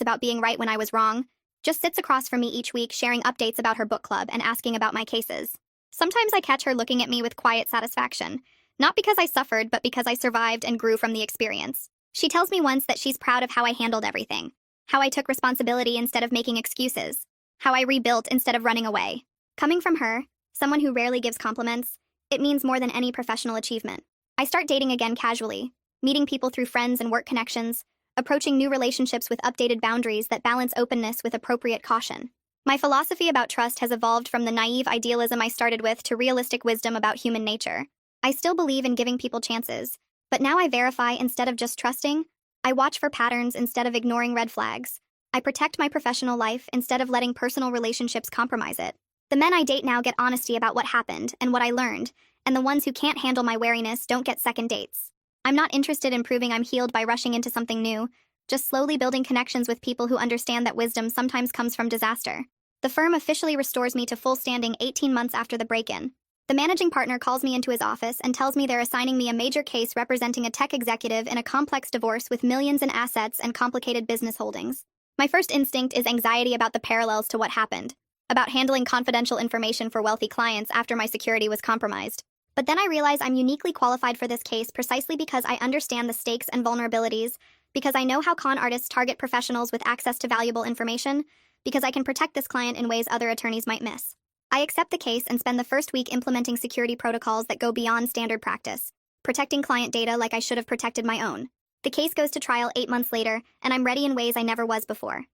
about being right when I was wrong, just sits across from me each week sharing updates about her book club and asking about my cases. Sometimes I catch her looking at me with quiet satisfaction, not because I suffered, but because I survived and grew from the experience. She tells me once that she's proud of how I handled everything, how I took responsibility instead of making excuses, how I rebuilt instead of running away. Coming from her, someone who rarely gives compliments, it means more than any professional achievement. I start dating again casually, meeting people through friends and work connections, approaching new relationships with updated boundaries that balance openness with appropriate caution. My philosophy about trust has evolved from the naive idealism I started with to realistic wisdom about human nature. I still believe in giving people chances, but now I verify instead of just trusting. I watch for patterns instead of ignoring red flags. I protect my professional life instead of letting personal relationships compromise it. The men I date now get honesty about what happened and what I learned, and the ones who can't handle my wariness don't get second dates. I'm not interested in proving I'm healed by rushing into something new, just slowly building connections with people who understand that wisdom sometimes comes from disaster. The firm officially restores me to full standing 18 months after the break-in. The managing partner calls me into his office and tells me they're assigning me a major case representing a tech executive in a complex divorce with millions in assets and complicated business holdings. My first instinct is anxiety about the parallels to what happened, about handling confidential information for wealthy clients after my security was compromised. But then I realize I'm uniquely qualified for this case precisely because I understand the stakes and vulnerabilities, because I know how con artists target professionals with access to valuable information, because I can protect this client in ways other attorneys might miss. I accept the case and spend the first week implementing security protocols that go beyond standard practice, protecting client data like I should have protected my own. The case goes to trial 8 months later, and I'm ready in ways I never was before.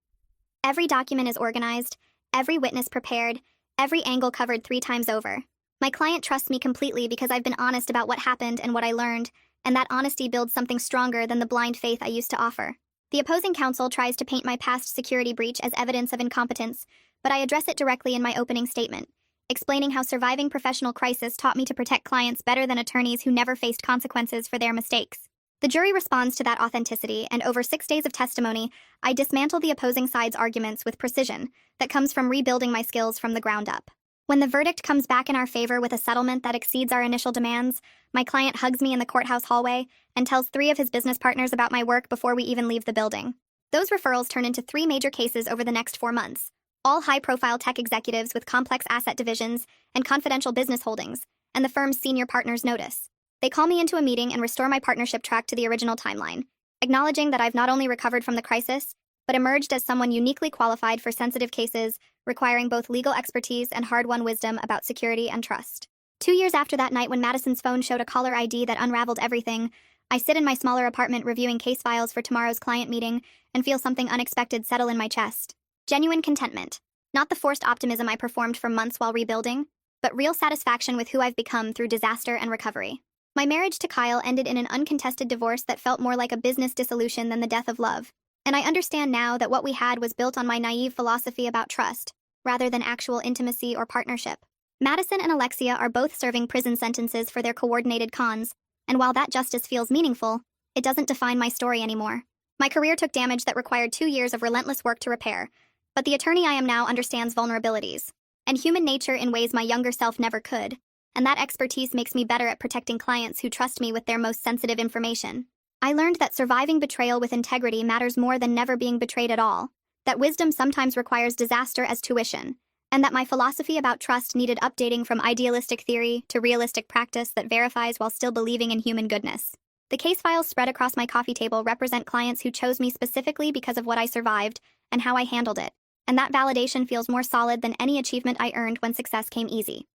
Every document is organized, every witness prepared, every angle covered 3 times over. My client trusts me completely because I've been honest about what happened and what I learned, and that honesty builds something stronger than the blind faith I used to offer. The opposing counsel tries to paint my past security breach as evidence of incompetence, but I address it directly in my opening statement, explaining how surviving professional crisis taught me to protect clients better than attorneys who never faced consequences for their mistakes. The jury responds to that authenticity, and over 6 days of testimony, I dismantle the opposing side's arguments with precision that comes from rebuilding my skills from the ground up. When the verdict comes back in our favor with a settlement that exceeds our initial demands, my client hugs me in the courthouse hallway and tells 3 of his business partners about my work before we even leave the building. Those referrals turn into 3 major cases over the next 4 months, all high-profile tech executives with complex asset divisions and confidential business holdings, and the firm's senior partners notice. They call me into a meeting and restore my partnership track to the original timeline, acknowledging that I've not only recovered from the crisis, but emerged as someone uniquely qualified for sensitive cases requiring both legal expertise and hard-won wisdom about security and trust. 2 years after that night when Madison's phone showed a caller ID that unraveled everything, I sit in my smaller apartment reviewing case files for tomorrow's client meeting and feel something unexpected settle in my chest. Genuine contentment. Not the forced optimism I performed for months while rebuilding, but real satisfaction with who I've become through disaster and recovery. My marriage to Kyle ended in an uncontested divorce that felt more like a business dissolution than the death of love. And I understand now that what we had was built on my naive philosophy about trust, rather than actual intimacy or partnership. Madison and Alexia are both serving prison sentences for their coordinated cons, and while that justice feels meaningful, it doesn't define my story anymore. My career took damage that required 2 years of relentless work to repair, but the attorney I am now understands vulnerabilities and human nature in ways my younger self never could, and that expertise makes me better at protecting clients who trust me with their most sensitive information. I learned that surviving betrayal with integrity matters more than never being betrayed at all, that wisdom sometimes requires disaster as tuition, and that my philosophy about trust needed updating from idealistic theory to realistic practice that verifies while still believing in human goodness. The case files spread across my coffee table represent clients who chose me specifically because of what I survived and how I handled it, and that validation feels more solid than any achievement I earned when success came easy.